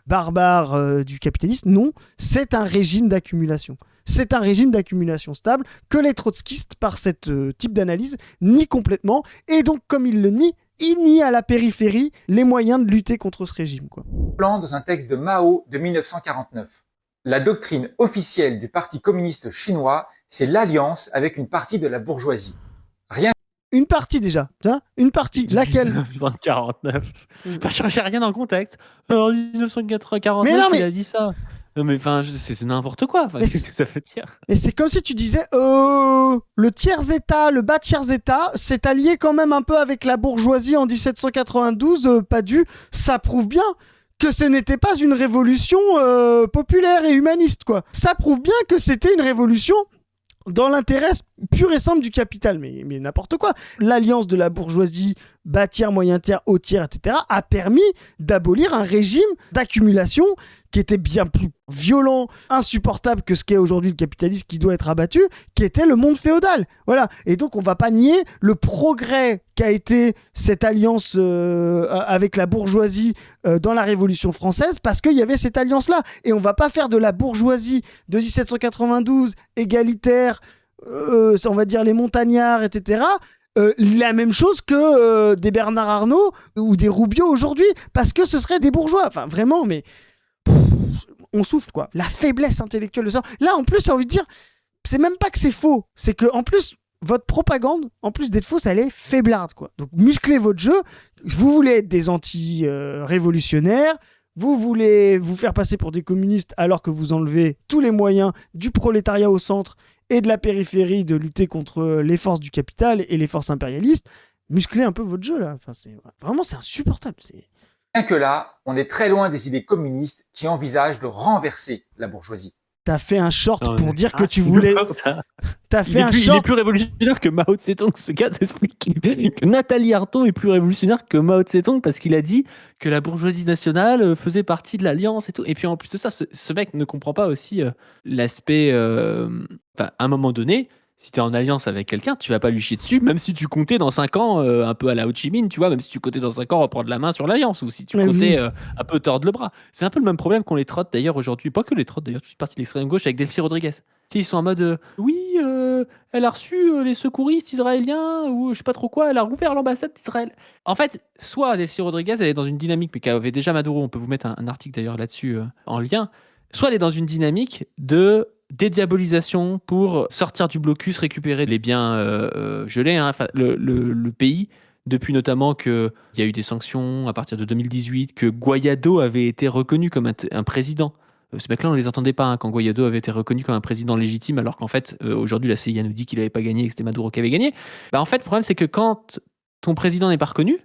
barbare du capitalisme. Non, c'est un régime d'accumulation. C'est un régime d'accumulation stable que les trotskistes, par ce type d'analyse, nient complètement. Et donc, comme ils le nient, ils nient à la périphérie les moyens de lutter contre ce régime, quoi. Plan dans un texte de Mao de 1949. La doctrine officielle du Parti communiste chinois, c'est l'alliance avec une partie de la bourgeoisie. Rien. Une partie déjà, hein, une partie, laquelle 1949. J'ai rien dans le contexte. Alors, 1949, mais non, mais... il a dit ça. Non mais enfin, c'est n'importe quoi. Qu'est-ce que ça veut dire ? Et c'est comme si tu disais, le tiers-état, le bas tiers-état, s'est allié quand même un peu avec la bourgeoisie en 1792, pas dû. Ça prouve bien que ce n'était pas une révolution populaire et humaniste, quoi. Ça prouve bien que c'était une révolution dans l'intérêt pur et simple du capital, mais n'importe quoi. L'alliance de la bourgeoisie, bas tiers, moyen tiers, haut tiers, etc., a permis d'abolir un régime d'accumulation qui était bien plus violent, insupportable que ce qu'est aujourd'hui le capitalisme qui doit être abattu, qui était le monde féodal. Voilà. Et donc, on va pas nier le progrès qu'a été cette alliance avec la bourgeoisie dans la Révolution française, parce qu'il y avait cette alliance-là. Et on va pas faire de la bourgeoisie de 1792 égalitaire, on va dire les montagnards, etc., la même chose que des Bernard Arnault ou des Roubiot aujourd'hui, parce que ce seraient des bourgeois. Enfin, vraiment, mais... on souffle, quoi. La faiblesse intellectuelle de ça. Là, en plus, j'ai envie de dire, c'est même pas que c'est faux, c'est que en plus, votre propagande, en plus d'être fausse, elle est faiblarde, quoi. Donc, musclez votre jeu. Vous voulez être des anti-révolutionnaires, vous voulez vous faire passer pour des communistes alors que vous enlevez tous les moyens du prolétariat au centre et de la périphérie de lutter contre les forces du capital et les forces impérialistes. Musclez un peu votre jeu, là. Enfin, c'est insupportable. Bien que là, on est très loin des idées communistes qui envisagent de renverser la bourgeoisie. T'as fait un short pour dire que tu voulais... T'as fait un short... Il est plus révolutionnaire que Mao Tse-tung, ce gars s'explique. Que Nathalie Arthaud est plus révolutionnaire que Mao Tse-tung parce qu'il a dit que la bourgeoisie nationale faisait partie de l'alliance et tout. Et puis en plus de ça, ce mec ne comprend pas aussi l'aspect... à un moment donné... Si tu es en alliance avec quelqu'un, tu vas pas lui chier dessus, même si tu comptais dans 5 ans, un peu à la Ho Chi Minh, tu vois, même si tu comptais dans 5 ans reprendre la main sur l'alliance, ou si tu comptais un peu tordre le bras. C'est un peu le même problème qu'on les trotte d'ailleurs aujourd'hui, pas que les trottes d'ailleurs, toute partie de l'extrême gauche avec Delcy Rodriguez. Tu sais, ils sont en mode, elle a reçu les secouristes israéliens ou je sais pas trop quoi, elle a rouvert l'ambassade d'Israël. En fait, soit Delcy Rodriguez, elle est dans une dynamique, mais qu'avait déjà Maduro, on peut vous mettre un article d'ailleurs là-dessus en lien, soit elle est dans une dynamique de dédiabolisation pour sortir du blocus, récupérer les biens gelés, hein, le pays, depuis notamment qu'il y a eu des sanctions à partir de 2018, que Guaidó avait été reconnu comme un président. Ce mec-là, on ne les entendait pas quand Guaidó avait été reconnu comme un président légitime, alors qu'en fait, aujourd'hui, la CIA nous dit qu'il n'avait pas gagné et que c'était Maduro qui avait gagné. En fait, le problème, c'est que quand ton président n'est pas reconnu,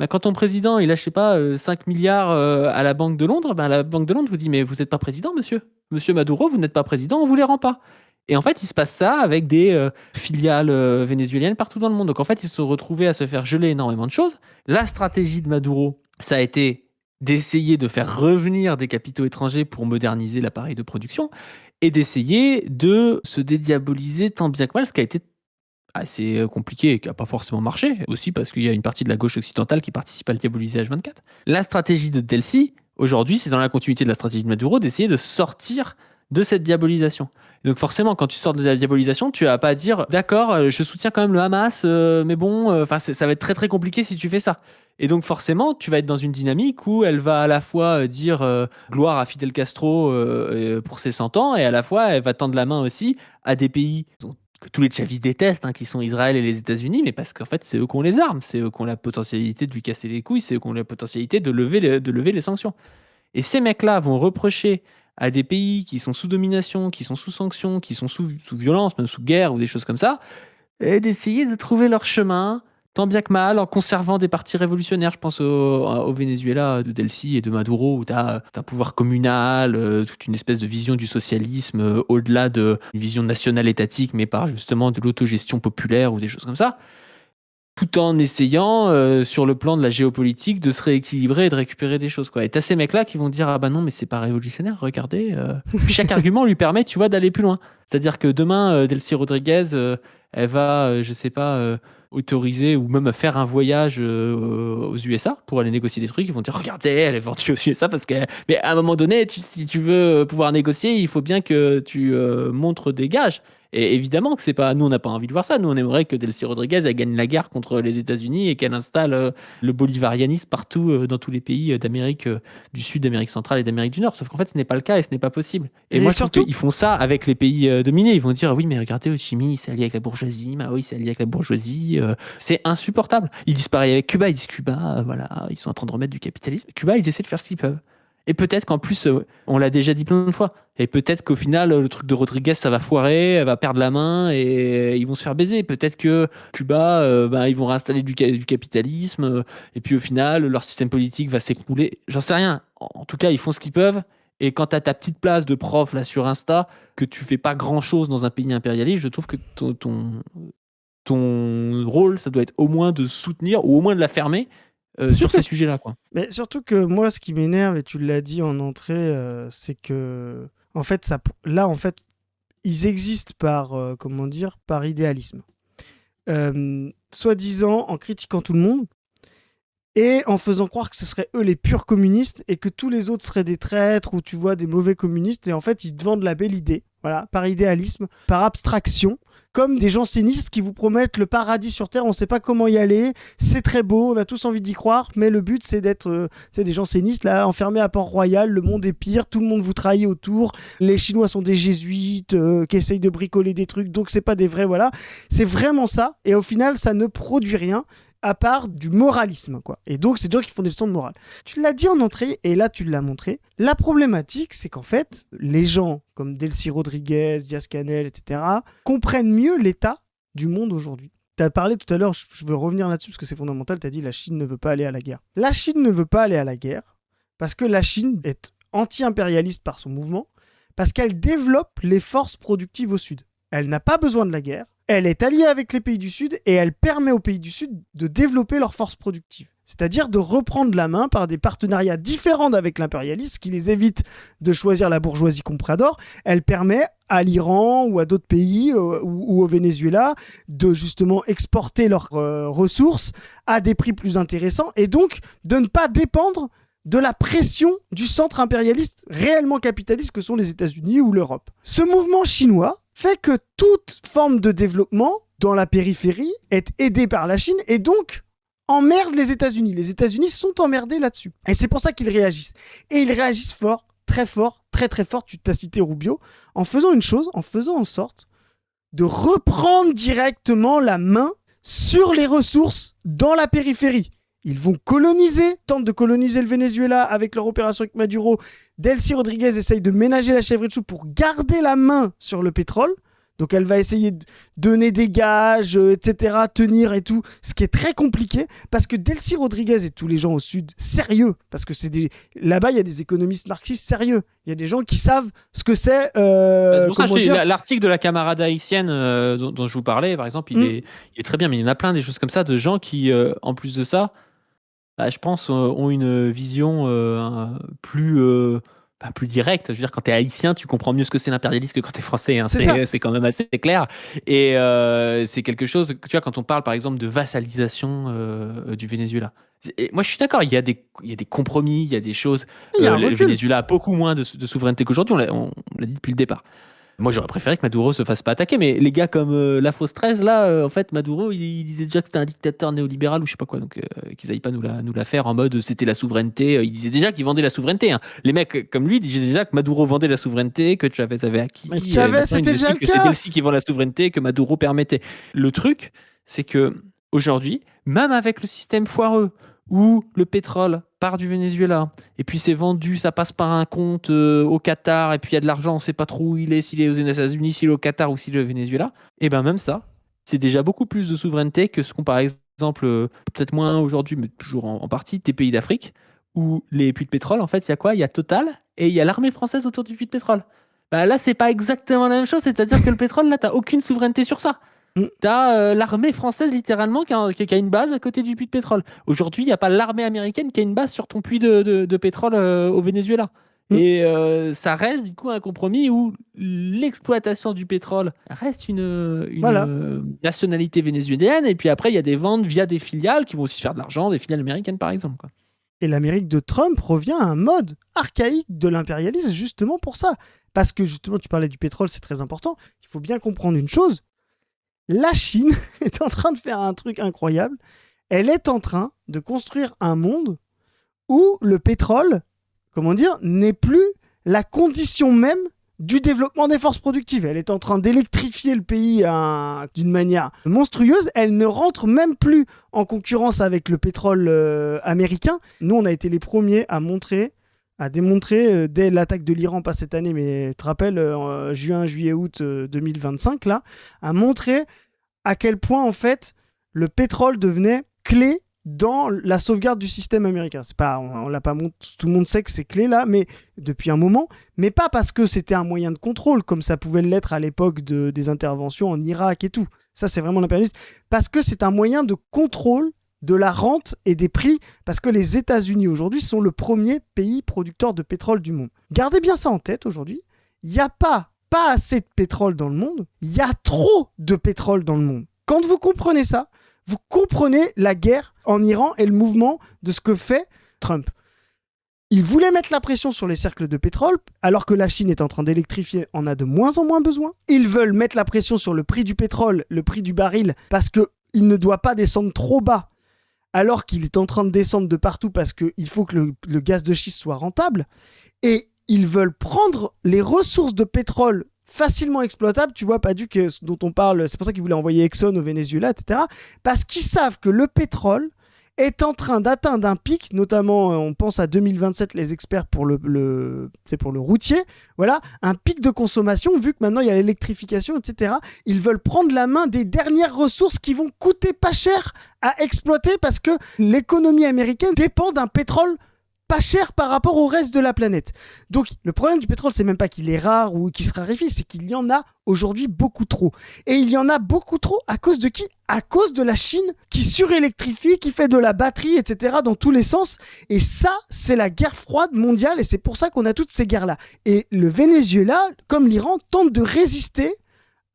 quand ton président, il a, je sais pas, 5 milliards à la Banque de Londres, la Banque de Londres vous dit, mais vous n'êtes pas président, monsieur. Monsieur Maduro, vous n'êtes pas président, on vous les rend pas. Et en fait, il se passe ça avec des filiales vénézuéliennes partout dans le monde. Donc en fait, ils se sont retrouvés à se faire geler énormément de choses. La stratégie de Maduro, ça a été d'essayer de faire revenir des capitaux étrangers pour moderniser l'appareil de production et d'essayer de se dédiaboliser tant bien que mal, ce qui a été assez compliqué et qui n'a pas forcément marché, aussi parce qu'il y a une partie de la gauche occidentale qui participe à le diaboliser H24. La stratégie de Delcy, aujourd'hui, c'est dans la continuité de la stratégie de Maduro d'essayer de sortir de cette diabolisation. Et donc forcément, quand tu sors de la diabolisation, tu vas pas dire d'accord, je soutiens quand même le Hamas, mais bon, ça va être très très compliqué si tu fais ça. Et donc forcément, tu vas être dans une dynamique où elle va à la fois dire gloire à Fidel Castro pour ses 100 ans, et à la fois elle va tendre la main aussi à des pays que tous les Chavistes détestent, qui sont Israël et les États-Unis, mais parce qu'en fait c'est eux qui ont les armes, c'est eux qui ont la potentialité de lui casser les couilles, c'est eux qui ont la potentialité de lever les sanctions. Et ces mecs-là vont reprocher à des pays qui sont sous domination, qui sont sous sanctions, qui sont sous violence, même sous guerre ou des choses comme ça, et d'essayer de trouver leur chemin, tant bien que mal, en conservant des partis révolutionnaires. Je pense au Venezuela de Delcy et de Maduro, où tu as un pouvoir communal, toute une espèce de vision du socialisme, au-delà d'une vision nationale étatique, mais par justement de l'autogestion populaire ou des choses comme ça, tout en essayant, sur le plan de la géopolitique, de se rééquilibrer et de récupérer des choses, quoi. Et t'as ces mecs-là qui vont dire « Ah bah non, mais c'est pas révolutionnaire, regardez. » Puis chaque argument lui permet, tu vois, d'aller plus loin. C'est-à-dire que demain, Delcy Rodriguez, elle va, je sais pas, autoriser ou même faire un voyage aux USA pour aller négocier des trucs. Ils vont dire « Regardez, elle est vendue aux USA parce que... » Mais à un moment donné, si tu veux pouvoir négocier, il faut bien que tu montres des gages. Et évidemment que c'est pas, nous on n'a pas envie de voir ça. Nous on aimerait que Delcy Rodriguez elle gagne la guerre contre les États-Unis et qu'elle installe le bolivarianisme partout dans tous les pays d'Amérique du Sud, d'Amérique centrale et d'Amérique du Nord. Sauf qu'en fait ce n'est pas le cas et ce n'est pas possible. Et moi surtout, je trouve qu'ils font ça avec les pays dominés. Ils vont dire oui mais regardez Ho Chi Minh c'est allié avec la bourgeoisie, oui c'est allié avec la bourgeoisie. C'est insupportable. Ils disparaissent avec Cuba, ils disent Cuba, voilà, ils sont en train de remettre du capitalisme. Cuba ils essaient de faire ce qu'ils peuvent. Et peut-être qu'en plus, on l'a déjà dit plein de fois, et peut-être qu'au final, le truc de Rodriguez, ça va foirer, elle va perdre la main, et ils vont se faire baiser. Peut-être que Cuba, ils vont réinstaller du capitalisme, et puis au final, leur système politique va s'écrouler. J'en sais rien. En tout cas, ils font ce qu'ils peuvent, et quand tu as ta petite place de prof là sur Insta, que tu fais pas grand-chose dans un pays impérialiste, je trouve que ton rôle, ça doit être au moins de soutenir, ou au moins de la fermer, sur ces sujets-là, quoi. Mais surtout que moi, ce qui m'énerve, et tu l'as dit en entrée, c'est que, en fait, ils existent par idéalisme. Soi-disant en critiquant tout le monde et en faisant croire que ce seraient eux les purs communistes et que tous les autres seraient des traîtres ou tu vois des mauvais communistes. Et en fait, ils te vendent la belle idée, voilà, par idéalisme, par abstraction. Comme des gens cynistes qui vous promettent le paradis sur Terre, on ne sait pas comment y aller, c'est très beau, on a tous envie d'y croire, mais le but c'est d'être des gens cynistes, là, enfermés à Port-Royal, le monde est pire, tout le monde vous trahit autour, les Chinois sont des jésuites qui essayent de bricoler des trucs, donc c'est pas des vrais, voilà. C'est vraiment ça, et au final ça ne produit rien, à part du moralisme, quoi. Et donc, c'est des gens qui font des leçons de morale. Tu l'as dit en entrée, et là, tu l'as montré. La problématique, c'est qu'en fait, les gens comme Delcy Rodriguez, Diaz-Canel, etc., comprennent mieux l'état du monde aujourd'hui. Tu as parlé tout à l'heure, je veux revenir là-dessus, parce que c'est fondamental, tu as dit la Chine ne veut pas aller à la guerre. La Chine ne veut pas aller à la guerre, parce que la Chine est anti-impérialiste par son mouvement, parce qu'elle développe les forces productives au Sud. Elle n'a pas besoin de la guerre. Elle est alliée avec les pays du Sud et elle permet aux pays du Sud de développer leurs forces productives. C'est-à-dire de reprendre la main par des partenariats différents avec l'impérialisme, ce qui les évite de choisir la bourgeoisie comprador. Elle permet à l'Iran ou à d'autres pays ou au Venezuela de justement exporter leurs ressources à des prix plus intéressants et donc de ne pas dépendre de la pression du centre impérialiste réellement capitaliste que sont les États-Unis ou l'Europe. Ce mouvement chinois fait que toute forme de développement dans la périphérie est aidée par la Chine et donc emmerde les États-Unis. Les États-Unis sont emmerdés là-dessus. Et c'est pour ça qu'ils réagissent. Et ils réagissent fort, très très fort, tu t'as cité Rubio, en faisant une chose, en faisant en sorte de reprendre directement la main sur les ressources dans la périphérie. Ils vont tentent de coloniser le Venezuela avec leur opération avec Maduro. Delcy Rodriguez essaye de ménager la chèvre et de chou pour garder la main sur le pétrole. Donc elle va essayer de donner des gages, etc., tenir et tout, ce qui est très compliqué, parce que Delcy Rodriguez et tous les gens au Sud, sérieux, parce que là-bas, il y a des économistes marxistes sérieux, il y a des gens qui savent ce que c'est... c'est pour ça que l'article de la camarade haïtienne dont je vous parlais, par exemple, il est très bien, mais il y en a plein des choses comme ça, de gens qui, en plus de ça, je pense, ont une vision plus direct. Je veux dire, quand t'es haïtien, tu comprends mieux ce que c'est l'impérialisme que quand t'es français. Hein. C'est quand même assez clair. Et c'est quelque chose, tu vois, quand on parle par exemple de vassalisation du Venezuela. Et moi, je suis d'accord, il y a des compromis, il y a des choses. Le Venezuela a beaucoup moins de souveraineté qu'aujourd'hui, on l'a dit depuis le départ. Moi, j'aurais préféré que Maduro se fasse pas attaquer, mais les gars comme Lafos 13, là, en fait, Maduro, il disait déjà que c'était un dictateur néolibéral ou je sais pas quoi, donc qu'ils aillent pas nous la faire en mode c'était la souveraineté. Il disait déjà qu'il vendait la souveraineté. Hein. Les mecs comme lui disaient déjà que Maduro vendait la souveraineté, que Chavez avait acquis. Mais Chavez, c'était déjà le cas. Que c'est Delcy qui vend la souveraineté, que Maduro permettait. Le truc, c'est que aujourd'hui, même avec le système foireux, où le pétrole part du Venezuela, et puis c'est vendu, ça passe par un compte au Qatar, et puis il y a de l'argent, on ne sait pas trop où il est, s'il est aux États-Unis, s'il est au Qatar ou s'il est au Venezuela, et bien même ça, c'est déjà beaucoup plus de souveraineté que ce qu'on, par exemple, peut-être moins aujourd'hui, mais toujours en partie, des pays d'Afrique, où les puits de pétrole, en fait, il y a quoi ? Il y a Total, et il y a l'armée française autour du puits de pétrole. Là, c'est pas exactement la même chose, c'est-à-dire que le pétrole, là, tu n'as aucune souveraineté sur ça. T'as l'armée française littéralement qui a une base à côté du puits de pétrole. Aujourd'hui, il n'y a pas l'armée américaine qui a une base sur ton puits de pétrole au Venezuela. Et ça reste du coup un compromis où l'exploitation du pétrole reste une nationalité vénézuélienne. Et puis après, il y a des ventes via des filiales qui vont aussi faire de l'argent, des filiales américaines par exemple. Quoi. Et l'Amérique de Trump revient à un mode archaïque de l'impérialisme justement pour ça. Parce que justement, tu parlais du pétrole, c'est très important. Il faut bien comprendre une chose. La Chine est en train de faire un truc incroyable. Elle est en train de construire un monde où le pétrole, n'est plus la condition même du développement des forces productives. Elle est en train d'électrifier le pays d'une manière monstrueuse. Elle ne rentre même plus en concurrence avec le pétrole américain. Nous, on a été les premiers à démontrer dès l'attaque de l'Iran, pas cette année, mais tu te rappelles, juin, juillet, août 2025, là, à montrer à quel point, en fait, le pétrole devenait clé dans la sauvegarde du système américain. C'est pas, on l'a pas montré, tout le monde sait que c'est clé là, mais depuis un moment, mais pas parce que c'était un moyen de contrôle, comme ça pouvait l'être à l'époque des interventions en Irak et tout. Ça, c'est vraiment l'impérialisme. Parce que c'est un moyen de contrôle de la rente et des prix, parce que les États-Unis aujourd'hui sont le premier pays producteur de pétrole du monde. Gardez bien ça en tête aujourd'hui. Il n'y a pas assez de pétrole dans le monde, il y a trop de pétrole dans le monde. Quand vous comprenez ça, vous comprenez la guerre en Iran et le mouvement de ce que fait Trump. Il voulait mettre la pression sur les cercles de pétrole, alors que la Chine est en train d'électrifier, en a de moins en moins besoin. Ils veulent mettre la pression sur le prix du pétrole, le prix du baril, parce qu'il ne doit pas descendre trop bas, alors qu'il est en train de descendre de partout parce qu'il faut que le gaz de schiste soit rentable. Et ils veulent prendre les ressources de pétrole facilement exploitables, tu vois, dont on parle, c'est pour ça qu'ils voulaient envoyer Exxon au Venezuela, etc. Parce qu'ils savent que le pétrole est en train d'atteindre un pic, notamment, on pense à 2027, les experts pour le routier, voilà, un pic de consommation, vu que maintenant il y a l'électrification, etc. Ils veulent prendre la main des dernières ressources qui vont coûter pas cher à exploiter parce que l'économie américaine dépend d'un pétrole pas cher par rapport au reste de la planète. Donc le problème du pétrole, c'est même pas qu'il est rare ou qu'il se raréfie, c'est qu'il y en a aujourd'hui beaucoup trop. Et il y en a beaucoup trop à cause de qui ? À cause de la Chine qui surélectrifie, qui fait de la batterie, etc. dans tous les sens. Et ça, c'est la guerre froide mondiale et c'est pour ça qu'on a toutes ces guerres-là. Et le Venezuela, comme l'Iran, tente de résister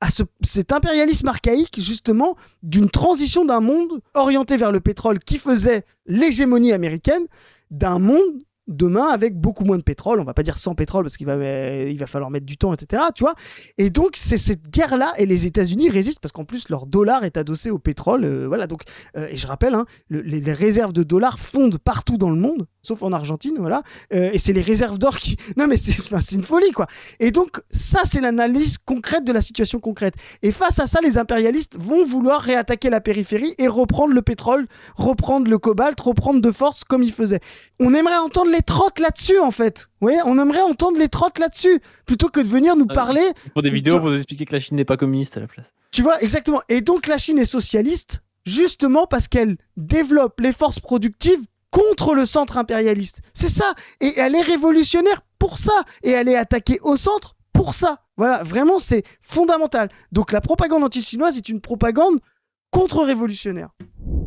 à cet impérialisme archaïque, justement, d'une transition d'un monde orienté vers le pétrole qui faisait l'hégémonie américaine, d'un monde demain avec beaucoup moins de pétrole. On va pas dire sans pétrole parce qu'il va falloir mettre du temps, etc. Tu vois. Et donc, c'est cette guerre-là, et les États-Unis résistent parce qu'en plus, leur dollar est adossé au pétrole. Voilà. Donc, et je rappelle, hein, les réserves de dollars fondent partout dans le monde, sauf en Argentine, voilà. Et c'est les réserves d'or qui... Non, mais c'est une folie, quoi. Et donc, ça, c'est l'analyse concrète de la situation concrète. Et face à ça, les impérialistes vont vouloir réattaquer la périphérie et reprendre le pétrole, reprendre le cobalt, reprendre de force comme ils faisaient. On aimerait entendre les trottes là-dessus, en fait. Oui, on aimerait entendre les trottes là-dessus, plutôt que de venir nous parler... Pour des vidéos, pour nous expliquer que la Chine n'est pas communiste à la place. Tu vois, exactement. Et donc, la Chine est socialiste, justement parce qu'elle développe les forces productives contre le centre impérialiste. C'est ça. Et elle est révolutionnaire pour ça. Et elle est attaquée au centre pour ça. Voilà, vraiment, c'est fondamental. Donc, la propagande anti-chinoise est une propagande contre-révolutionnaire.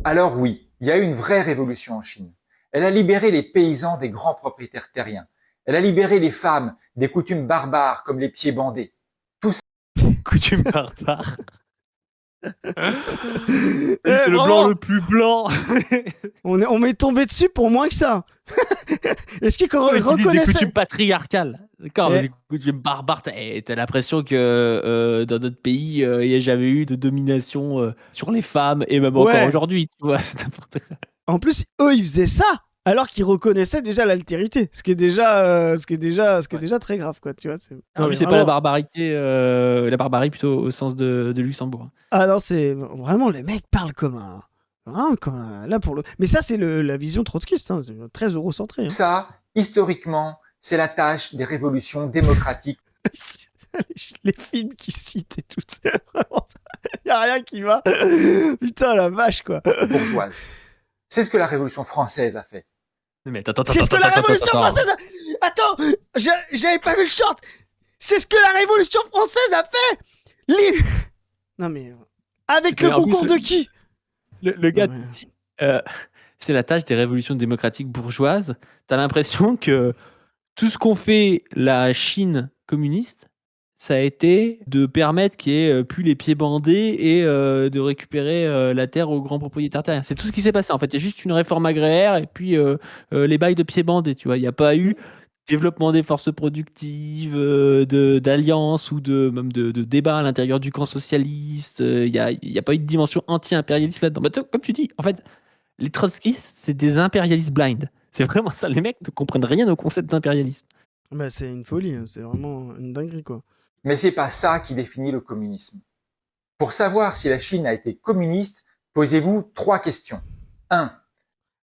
Alors oui, il y a eu une vraie révolution en Chine. Elle a libéré les paysans des grands propriétaires terriens. Elle a libéré les femmes des coutumes barbares comme les pieds bandés. Coutume barbare. C'est le blanc le plus blanc. On m'est tombé dessus pour moins que ça. Est-ce qu'ils reconnaissent des coutumes patriarcales? D'accord, mais des coutumes barbares, t'as l'impression que dans notre pays, il n'y a jamais eu de domination sur les femmes, et même encore aujourd'hui, tu vois, c'est n'importe quoi. En plus, eux, ils faisaient ça alors qu'ils reconnaissaient déjà l'altérité, ce qui est déjà très grave, quoi, tu vois. C'est pas la barbarité, la barbarie plutôt au sens de Luxembourg. Ah non, c'est vraiment, les mecs parlent comme un... là pour le... Mais ça, c'est la vision trotskiste, hein, très eurocentrée. Hein. Ça, historiquement, c'est la tâche des révolutions démocratiques. Les films qu'ils citent et tout, c'est vraiment... Il n'y a rien qui va. Putain, la vache, quoi. Bourgeoise. C'est ce que la Révolution française a fait. C'est ce que la Révolution française a... Attends, j'avais pas vu le short. C'est ce que la Révolution française a fait. Non mais... Avec le concours de qui? Le gars dit, c'est la tâche des révolutions démocratiques bourgeoises. T'as l'impression que tout ce qu'ont fait la Chine communiste, ça a été de permettre qu'il n'y ait plus les pieds bandés et de récupérer la terre aux grands propriétaires terriens. C'est tout ce qui s'est passé. En fait, il y a juste une réforme agraire et puis les bails de pieds bandés. Tu vois, il n'y a pas eu développement des forces productives, d'alliances ou même de débat à l'intérieur du camp socialiste. Il n'y a pas eu de dimension anti-impérialiste là-dedans. Bah, comme tu dis, en fait, les trotskistes, c'est des impérialistes blind. C'est vraiment ça. Les mecs ne comprennent rien au concept d'impérialisme. Bah, c'est une folie. Hein. C'est vraiment une dinguerie, quoi. Mais c'est pas ça qui définit le communisme. Pour savoir si la Chine a été communiste, posez-vous 3 questions. 1.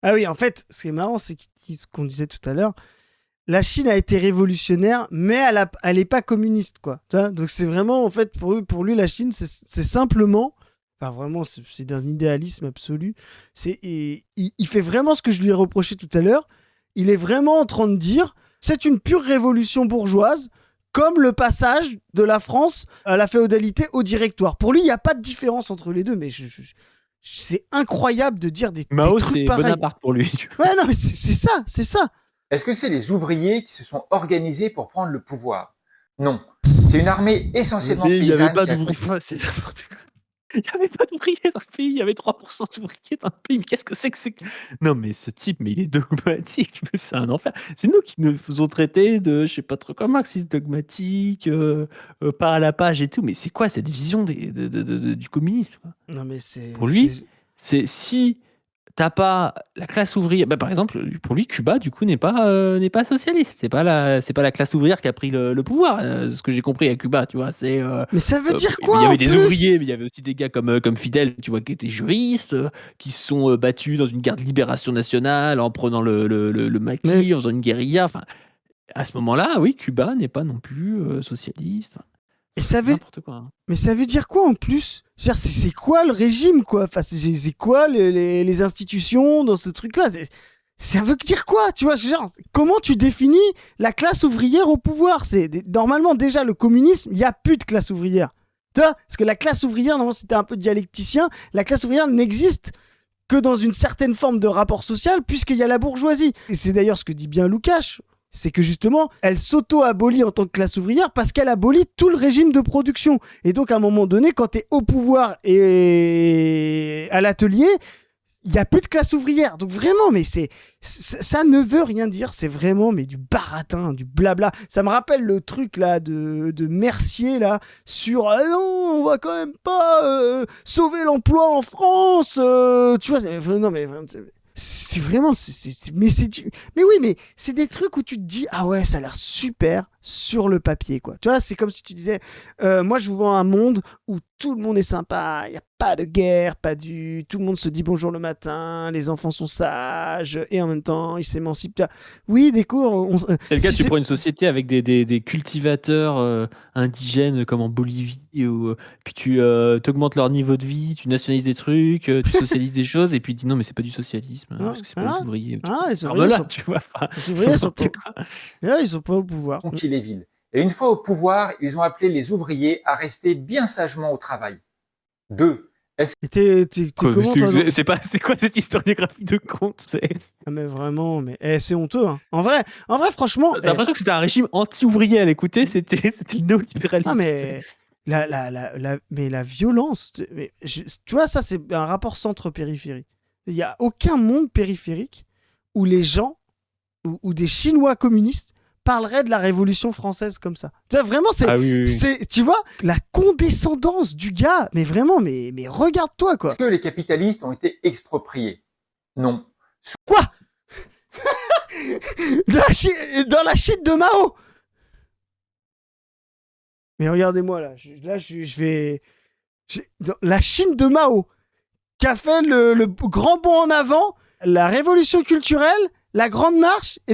Ah oui, en fait, ce qui est marrant, c'est ce qu'on disait tout à l'heure. La Chine a été révolutionnaire, mais elle est pas communiste, quoi. Tu vois, donc c'est vraiment, en fait, pour lui, la Chine, c'est simplement, enfin vraiment, c'est d'un idéalisme absolu. Il fait vraiment ce que je lui ai reproché tout à l'heure. Il est vraiment en train de dire, c'est une pure révolution bourgeoise, comme le passage de la France à la féodalité au directoire. Pour lui, il n'y a pas de différence entre les deux, mais c'est incroyable de dire des trucs pareils. Mao, c'est Bonaparte pour lui. Ouais, non, mais c'est ça. Est-ce que c'est les ouvriers qui se sont organisés pour prendre le pouvoir? Non. C'est une armée essentiellement paysanne. Il n'y avait pas d'ouvriers, c'est n'importe quoi. Il n'y avait pas d'ouvriers dans le pays, il y avait 3% d'ouvriers dans le pays. Mais qu'est-ce que c'est que c'est? Non, mais ce type, mais il est dogmatique, mais c'est un enfer. C'est nous qui nous faisons traiter de, je sais pas trop quoi, marxiste dogmatique, pas à la page et tout. Mais c'est quoi cette vision du communisme? Non, mais c'est... Pour lui, c'est si t'as pas la classe ouvrière, bah, par exemple, pour lui, Cuba, du coup, n'est pas socialiste. C'est pas la classe ouvrière qui a pris le pouvoir. Ce que j'ai compris à Cuba, tu vois, c'est. Mais ça veut dire quoi? Il y avait des ouvriers, mais il y avait aussi des gars comme Fidel, tu vois, qui étaient juristes, qui se sont battus dans une guerre de libération nationale en prenant le maquis, en faisant une guérilla. Enfin, à ce moment-là, oui, Cuba n'est pas non plus socialiste. Mais ça veut dire quoi en plus? C'est quoi le régime, quoi? Enfin, c'est quoi les institutions dans ce truc-là? Ça veut dire quoi? Tu vois, comment tu définis la classe ouvrière au pouvoir? Normalement, déjà, le communisme, il n'y a plus de classe ouvrière. Tu vois? Parce que la classe ouvrière, normalement, c'était un peu dialecticien, la classe ouvrière n'existe que dans une certaine forme de rapport social, puisqu'il y a la bourgeoisie. Et c'est d'ailleurs ce que dit bien Lukács. C'est que justement, elle s'auto-abolit en tant que classe ouvrière parce qu'elle abolit tout le régime de production. Et donc, à un moment donné, quand tu es au pouvoir et à l'atelier, il n'y a plus de classe ouvrière. Donc vraiment, mais ça ne veut rien dire. C'est vraiment mais du baratin, du blabla. Ça me rappelle le truc là de Mercier là sur non, on va quand même pas sauver l'emploi en France. Tu vois, non mais c'est vraiment mais oui, mais c'est des trucs où tu te dis ah ouais, ça a l'air super sur le papier quoi. Tu vois, c'est comme si tu disais moi je vous vends un monde où tout le monde est sympa, il y a pas de guerre, tout le monde se dit bonjour le matin, les enfants sont sages et en même temps ils s'émancipent. Oui, des cours C'est le cas, si tu c'est- prends une société avec des cultivateurs indigènes comme en Bolivie, puis tu augmentes leur niveau de vie, tu nationalises des trucs, tu socialises des choses, et puis tu dis non, mais c'est pas du socialisme, Ah, parce que c'est pas les ouvriers. les ouvriers Ferme-la, sont tu vois. Enfin, les ouvriers sont n'importe pas quoi. là, ils sont pas au pouvoir. conquis les villes. Et une fois au pouvoir, ils ont appelé les ouvriers à rester bien sagement au travail. 2. Et t'es comment toi non C'est quoi cette historiographie de compte? Ah mais vraiment, mais c'est honteux. Hein. En vrai, franchement. T'as l'impression que c'était un régime anti-ouvrier à l'écouter, c'était le néolibéralisme. Ah mais mais la violence. Tu vois, ça c'est un rapport centre-périphérie. Il y a aucun monde périphérique où les gens ou des Chinois communistes parleraient de la Révolution française comme ça. Tu vois, vraiment, Ah oui. tu vois, la condescendance du gars. Mais vraiment, mais regarde-toi quoi. Est-ce que les capitalistes ont été expropriés? Non. Quoi? Dans la Chine de Mao. Mais regardez-moi là, je vais... Dans la Chine de Mao, qui a fait le grand bond en avant, la révolution culturelle, la grande marche, et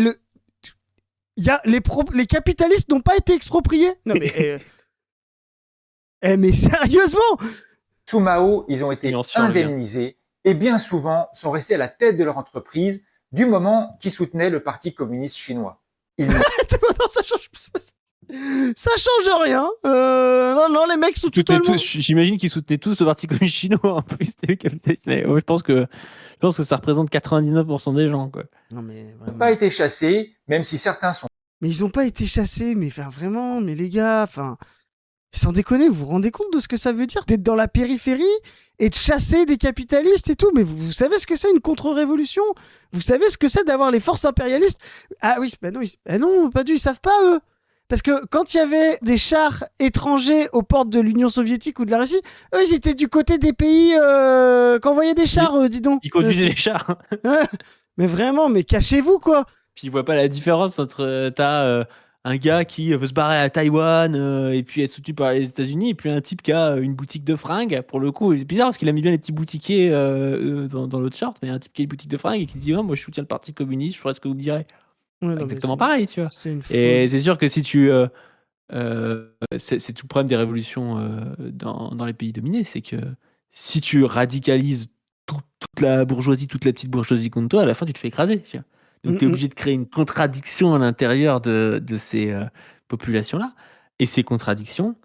les capitalistes n'ont pas été expropriés. Non mais... mais sérieusement. Sous Mao, ils ont été Bien sûr, le gars. indemnisés et bien souvent sont restés à la tête de leur entreprise du moment qu'ils soutenaient le Parti communiste chinois. Ils n'ont Non, ça change rien. Non, les mecs sont totalement... J'imagine qu'ils soutenaient tous le Parti communiste chinois en plus. Mais ouais, je pense que ça représente 99% des gens, quoi. Non mais vraiment. pas été chassés, même si certains sont Mais ils ont pas été chassés, mais enfin vraiment, mais les gars, enfin, sans déconner, vous vous rendez compte de ce que ça veut dire d'être dans la périphérie et de chasser des capitalistes et tout, mais vous savez ce que c'est une contre-révolution? Vous savez ce que c'est d'avoir les forces impérialistes? Ah oui, non, pas du, ils savent pas eux. Parce que quand il y avait des chars étrangers aux portes de l'Union soviétique ou de la Russie, eux ils étaient du côté des pays qui envoyaient des chars, dis donc. Ils conduisaient les chars. Mais vraiment, mais cachez-vous quoi. Puis ils voient pas la différence entre t'as un gars qui veut se barrer à Taïwan et puis être soutenu par les États-Unis, et puis un type qui a une boutique de fringues. Pour le coup, c'est bizarre parce qu'il a mis bien les petits boutiquiers dans l'autre charte, mais il y a un type qui a une boutique de fringues et qui dit moi je soutiens le Parti communiste, je ferai ce que vous me direz. Ouais, non, mais Exactement pareil, tu vois. C'est une Et c'est sûr que si tu c'est tout le problème des révolutions dans les pays dominés, c'est que si tu radicalises toute la bourgeoisie, toute la petite bourgeoisie contre toi, à la fin tu te fais écraser. Tu vois. Donc tu es obligé de créer une contradiction à l'intérieur de ces populations-là. Et ces contradictions,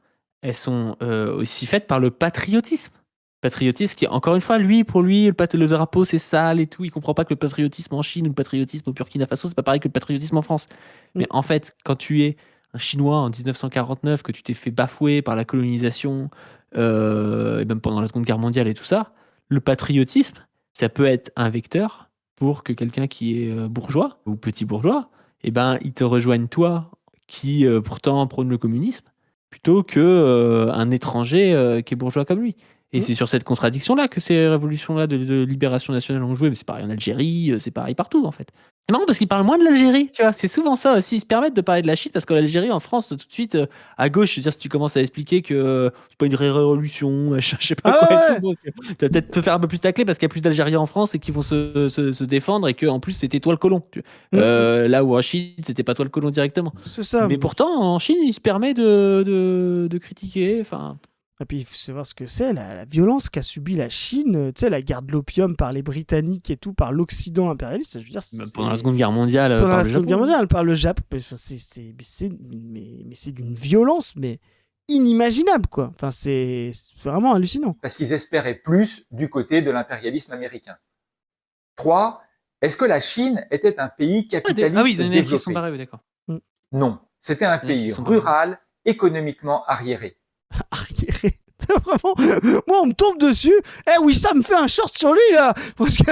elles sont aussi faites par le patriotisme. Patriotisme qui, encore une fois, pour lui, le drapeau c'est sale et tout. Il comprend pas que le patriotisme en Chine ou le patriotisme au Burkina Faso, c'est pas pareil que le patriotisme en France. Mais en fait, quand tu es un Chinois en 1949, que tu t'es fait bafouer par la colonisation, et même pendant la Seconde Guerre mondiale et tout ça, le patriotisme, ça peut être un vecteur pour que quelqu'un qui est bourgeois ou petit bourgeois, eh ben, il te rejoigne toi, qui pourtant prône le communisme, plutôt que un étranger qui est bourgeois comme lui. Et c'est sur cette contradiction-là que ces révolutions-là de libération nationale ont joué. Mais c'est pareil en Algérie, c'est pareil partout, en fait. C'est marrant parce qu'ils parlent moins de l'Algérie, tu vois. C'est souvent ça aussi. Ils se permettent de parler de la Chine parce que l'Algérie, en France, tout de suite, à gauche, je veux dire, si tu commences à expliquer que c'est pas une vraie révolution, machin, je sais pas quoi et tout, tu vas peut-être te faire un peu plus tacler parce qu'il y a plus d'Algériens en France et qui vont se défendre et qu'en plus, c'était toi le colon. Là où en Chine, c'était pas toi le colon directement. C'est ça. Mais pourtant, en Chine, il se permet de critiquer. Enfin. Et puis il faut savoir ce que c'est, la violence qu'a subie la Chine, tu sais, la guerre de l'opium par les Britanniques et tout, par l'Occident impérialiste. Je veux dire, même pendant la Seconde Guerre mondiale. Pendant la Seconde Guerre mondiale, par le Japon. Mais c'est d'une violence, mais inimaginable, quoi. Enfin, c'est vraiment hallucinant. parce qu'ils espéraient plus du côté de l'impérialisme américain. 3. Est-ce que la Chine était un pays capitaliste Ah oui, il y en a qui développé? sont barrés, oui, d'accord. Non, c'était un Il y en a qui pays sont rural, économiquement arriéré. Arriéré. Vraiment, moi, on me tombe dessus. Wissam fait un short sur lui, là. Parce que,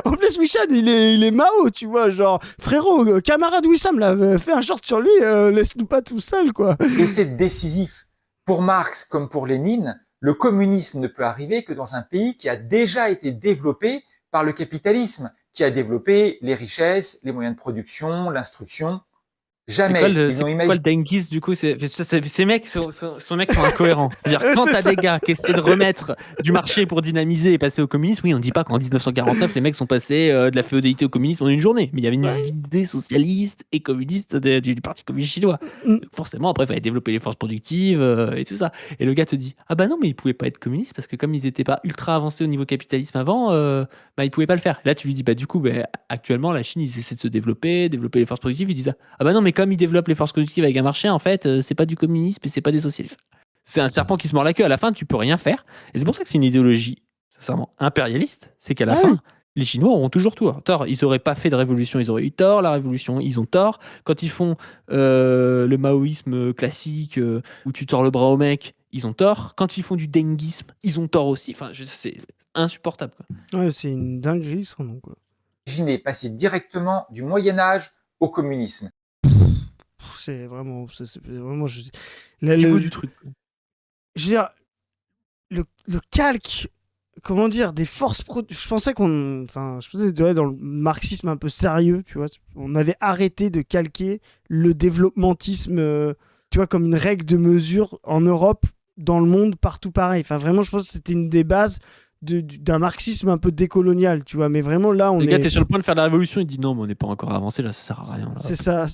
en plus, Wissam, il est Mao, tu vois. Genre, frérot, camarade Wissam, là, fait un short sur lui, laisse-nous pas tout seul, quoi. Et c'est décisif. Pour Marx comme pour Lénine, le communisme ne peut arriver que dans un pays qui a déjà été développé par le capitalisme, qui a développé les richesses, les moyens de production, l'instruction. Jamais ils ont C'est imaginé. quoi le denguisme du coup? Ces mecs sont incohérents. C'est-à-dire, quand t'as des gars qui essaient de remettre du marché pour dynamiser et passer au communisme, oui, on dit pas qu'en 1949 les mecs sont passés de la féodalité au communisme en une journée, mais il y avait une idée socialiste et communiste du Parti communiste chinois. Donc forcément, après, il fallait développer les forces productives et tout ça. Et le gars te dit, ah bah non, mais ils pouvaient pas être communistes parce que comme ils étaient pas ultra avancés au niveau capitalisme avant, bah ils pouvaient pas le faire. Là, tu lui dis, bah du coup, actuellement, la Chine, ils essaient de se développer les forces productives. Ils disent, ah bah non, mais comme ils développent les forces productives avec un marché, en fait, c'est pas du communisme et c'est pas des socialistes. C'est un serpent qui se mord la queue. À la fin, tu peux rien faire. Et c'est pour ça que c'est une idéologie, sincèrement, impérialiste. C'est qu'à la fin, les Chinois auront toujours tort. Ils auraient pas fait de révolution, ils auraient eu tort. La révolution, ils ont tort. Quand ils font le maoïsme classique, où tu tords le bras au mec, ils ont tort. Quand ils font du denguisme, ils ont tort aussi. Enfin, c'est insupportable, quoi. Ouais, c'est une dinguerie, son nom, quoi. Imaginez passer directement du Moyen-Âge au communisme. C'est vraiment. Le niveau du truc. Je veux dire, le calque, comment dire, des forces. Je pensais qu'on. Enfin, je pensais que dans le marxisme un peu sérieux, tu vois. On avait arrêté de calquer le développementisme, tu vois, comme une règle de mesure en Europe, dans le monde, partout pareil. Enfin, vraiment, je pense que c'était une des bases d'un marxisme un peu décolonial, tu vois. Mais vraiment, là, on est. Le gars, t'es sur le point de faire la révolution, il dit non, mais on n'est pas encore avancé, là, ça sert à rien. Là. C'est ça.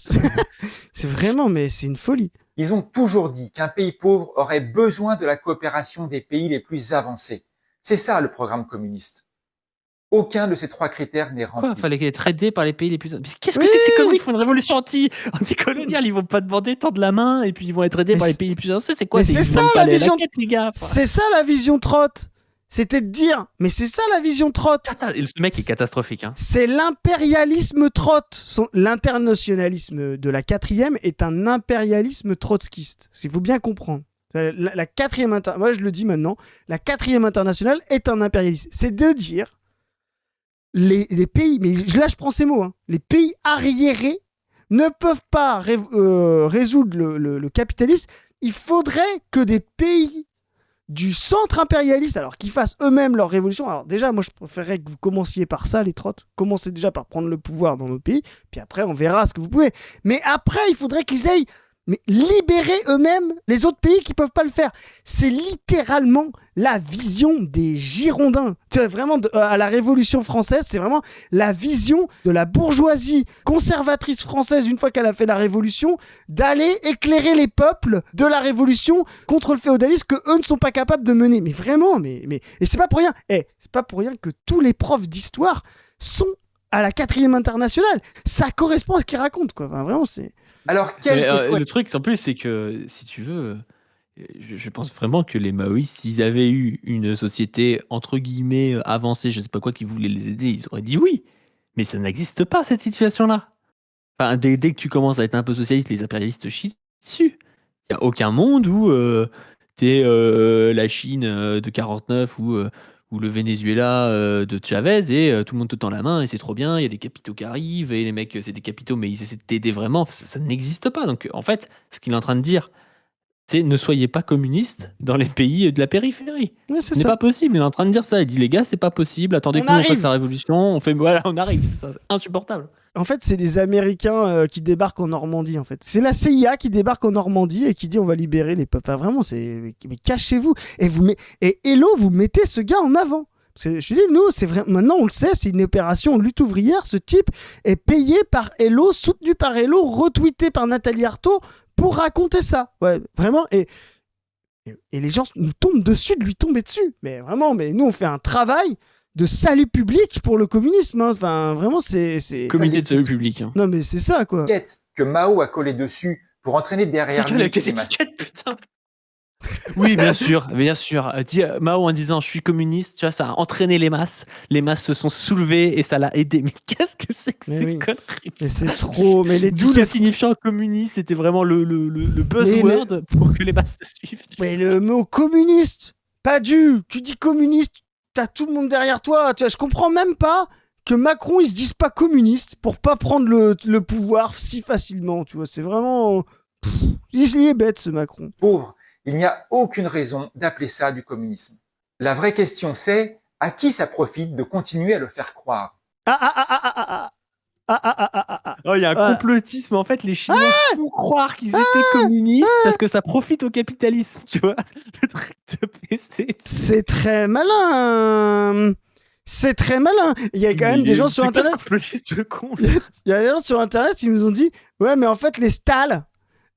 C'est vraiment, mais c'est une folie. Ils ont toujours dit qu'un pays pauvre aurait besoin de la coopération des pays les plus avancés. C'est ça le programme communiste. Aucun de ces trois critères n'est rempli. Quoi, fallait être aidé par les pays les plus. Mais qu'est-ce que c'est que ces conneries? Ils font une révolution anticoloniale. Ils vont pas demander tendre la main et puis ils vont être aidés par les pays les plus avancés. C'est quoi? Mais c'est ça la vision. Les gars. C'est ça la vision Trott. C'était de dire, mais c'est ça la vision Trott. Ce mec est catastrophique. Hein. C'est l'impérialisme Trott. L'internationalisme de la 4e est un impérialisme trotskiste. Il faut bien comprendre. La 4e moi je le dis maintenant, la 4e internationale est un impérialisme. C'est de dire les pays, mais là je prends ces mots, hein, les pays arriérés ne peuvent pas résoudre le capitalisme. Il faudrait que des pays du centre impérialiste, alors qu'ils fassent eux-mêmes leur révolution. Alors déjà, moi je préférerais que vous commenciez par ça, les trottes. Commencez déjà par prendre le pouvoir dans nos pays, puis après on verra ce que vous pouvez. Mais après, il faudrait qu'ils aillent libérer eux-mêmes les autres pays qui peuvent pas le faire. C'est littéralement la vision des Girondins. Tu vois, vraiment, à la Révolution française, c'est vraiment la vision de la bourgeoisie conservatrice française, une fois qu'elle a fait la Révolution, d'aller éclairer les peuples de la Révolution contre le féodalisme que eux ne sont pas capables de mener. Mais vraiment, et c'est pas pour rien. C'est pas pour rien que tous les profs d'histoire sont à la 4e internationale. Ça correspond à ce qu'ils racontent, quoi. Enfin, vraiment, c'est... Alors, le truc, en plus, c'est que, si tu veux, je pense vraiment que les maoïstes, s'ils avaient eu une société, entre guillemets, avancée, je sais pas quoi, qui voulait les aider, ils auraient dit oui. Mais ça n'existe pas, cette situation-là. Enfin, dès que tu commences à être un peu socialiste, les impérialistes chient dessus. Il n'y a aucun monde où t'es la Chine de 49 ou le Venezuela de Chavez et tout le monde te tend la main et c'est trop bien, il y a des capitaux qui arrivent et les mecs c'est des capitaux mais ils essaient de t'aider vraiment, ça n'existe pas. Donc en fait, ce qu'il est en train de dire, c'est ne soyez pas communistes dans les pays de la périphérie. Ouais, Ce n'est pas possible, il est en train de dire ça, il dit les gars c'est pas possible, attendez qu'on fasse la révolution, on arrive, c'est insupportable. En fait, c'est des Américains qui débarquent en Normandie, en fait. C'est la CIA qui débarque en Normandie et qui dit on va libérer les peuples. Enfin, vraiment, mais cachez-vous. Et Hello, vous mettez ce gars en avant. Parce que je te dis, nous, c'est vrai. Maintenant, on le sait, c'est une opération lutte ouvrière. Ce type est payé par Hello, soutenu par Hello, retweeté par Nathalie Arthaud pour raconter ça. Ouais, vraiment. Et les gens nous tombent dessus de lui tomber dessus. Mais vraiment, nous, on fait un travail de salut public pour le communisme. Hein. Enfin, vraiment, c'est... Comité de salut public. Hein. Non, mais c'est ça, quoi. Que Mao a collé dessus pour entraîner derrière lui... Les étiquettes, putain. Oui, bien sûr, bien sûr. Mao en disant je suis communiste, tu vois, ça a entraîné les masses se sont soulevées et ça l'a aidé. Mais qu'est-ce que c'est que Mais ces oui. conneries? Mais c'est trop. Mais D'où le l'étiquette. signifiant communiste, c'était vraiment le buzzword pour que les masses te suivent. Mais le mot communiste, pas dû. Tu dis communiste, t'as tout le monde derrière toi. Tu vois, je comprends même pas que Macron il se dise pas communiste pour pas prendre le pouvoir si facilement. Tu vois, c'est vraiment. Il est bête ce Macron. Pauvre, il n'y a aucune raison d'appeler ça du communisme. La vraie question c'est à qui ça profite de continuer à le faire croire. Oh, il y a un Voilà. complotisme. En fait, les Chinois font croire qu'ils étaient communistes parce que ça profite au capitalisme, tu vois. Le truc de PC. C'est très malin. C'est très malin. Il y a quand même des gens sur Internet. Complotiste de con. Il y a des gens sur Internet qui nous ont dit ouais, mais en fait, les Stal,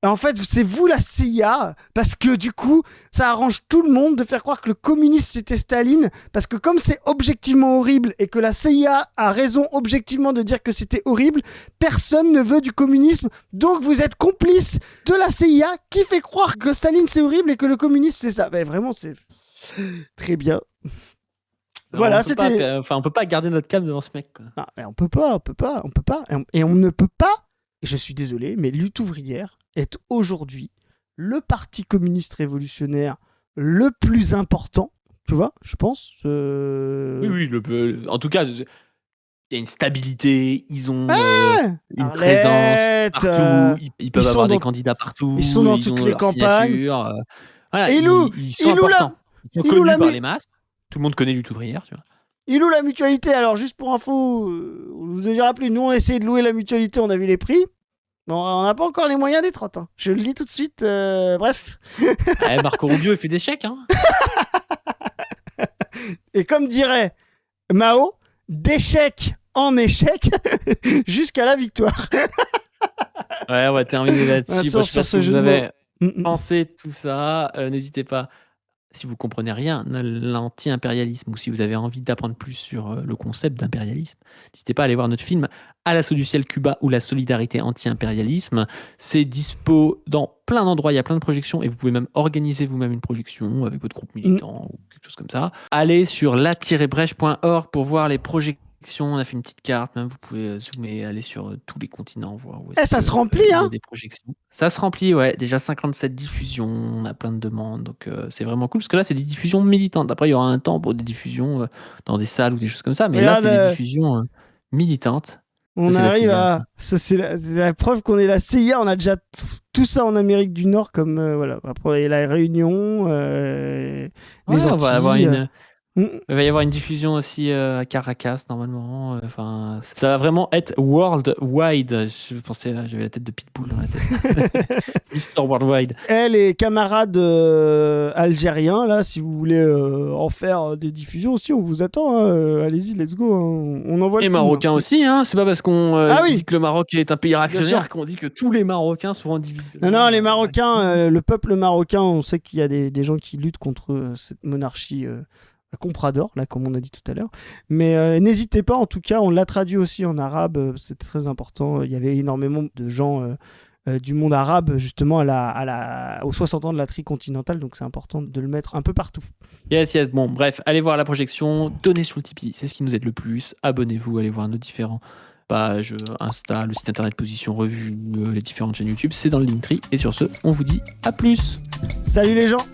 en fait, c'est vous la CIA, parce que du coup, ça arrange tout le monde de faire croire que le communiste c'était Staline, parce que comme c'est objectivement horrible et que la CIA a raison objectivement de dire que c'était horrible, personne ne veut du communisme, donc vous êtes complice de la CIA qui fait croire que Staline c'est horrible et que le communisme c'est ça. Mais vraiment, c'est très bien. Voilà, c'était. On peut pas garder notre calme devant ce mec, quoi. Non, mais on peut pas. Et on ne peut pas, et je suis désolé, mais Lutte ouvrière est aujourd'hui le parti communiste révolutionnaire le plus important, tu vois, je pense. Oui, en tout cas, il y a une stabilité, ils ont une Arlette, présence partout, ils peuvent avoir des candidats partout, ils sont dans ils toutes ont les leur campagnes. signature, voilà, Et ils sont importants. Ils sont connus par les masses. Tout le monde connaît Lutte ouvrière, tu vois. Il loue la mutualité. Alors, juste pour info, on vous a déjà rappelé, nous on a essayé de louer la mutualité, on a vu les prix. Bon, on n'a pas encore les moyens des trottes. Hein. Je le dis tout de suite. Bref. Marco Rubio, il fait des chèques. Hein. Et comme dirait Mao, d'échec en échec jusqu'à la victoire. Ouais, on va terminer là-dessus. Sur ce jeu de mots. Avez pensé tout ça, n'hésitez pas. Si vous comprenez rien à l'anti-impérialisme ou si vous avez envie d'apprendre plus sur le concept d'impérialisme, n'hésitez pas à aller voir notre film À l'assaut du ciel Cuba ou la solidarité anti-impérialisme. C'est dispo dans plein d'endroits, il y a plein de projections et vous pouvez même organiser vous-même une projection avec votre groupe militant ou quelque chose comme ça. Allez sur la-brèche.org pour voir les projections. On a fait une petite carte, même vous pouvez zoomer, aller sur tous les continents, voir où ça se remplit, hein. des projections. Ça se remplit, ouais. Déjà 57 diffusions, on a plein de demandes, donc c'est vraiment cool parce que là c'est des diffusions militantes. Après il y aura un temps pour des diffusions dans des salles ou des choses comme ça, mais là c'est des diffusions militantes. On arrive à. Ça, c'est la preuve qu'on est la CIA. On a déjà tout ça en Amérique du Nord, comme voilà. Après la Réunion, les Antilles. On va avoir il va y avoir une diffusion aussi à Caracas normalement. Enfin, ça va vraiment être worldwide. Je pensais là, j'avais la tête de Pitbull dans la tête. Mr. Worldwide. Les camarades algériens, là, si vous voulez en faire des diffusions aussi, on vous attend. Hein. Allez-y, let's go. Hein. On envoie. Les Marocains aussi. Hein. C'est pas parce qu'on dit que le Maroc est un pays réactionnaire qu'on dit que tous les Marocains sont individuels. Non, les Marocains, le peuple marocain, on sait qu'il y a des gens qui luttent contre cette monarchie. Comprador, là, comme on a dit tout à l'heure. Mais n'hésitez pas, en tout cas, on l'a traduit aussi en arabe, c'est très important. Il y avait énormément de gens du monde arabe, justement, aux 60 ans de la tricontinentale, donc c'est important de le mettre un peu partout. Yes. Bon, bref, allez voir la projection, donnez sur le Tipeee, c'est ce qui nous aide le plus. Abonnez-vous, allez voir nos différents pages, Insta, le site internet Position Revue, les différentes chaînes YouTube, c'est dans le Linktree. Et sur ce, on vous dit à plus. Salut les gens.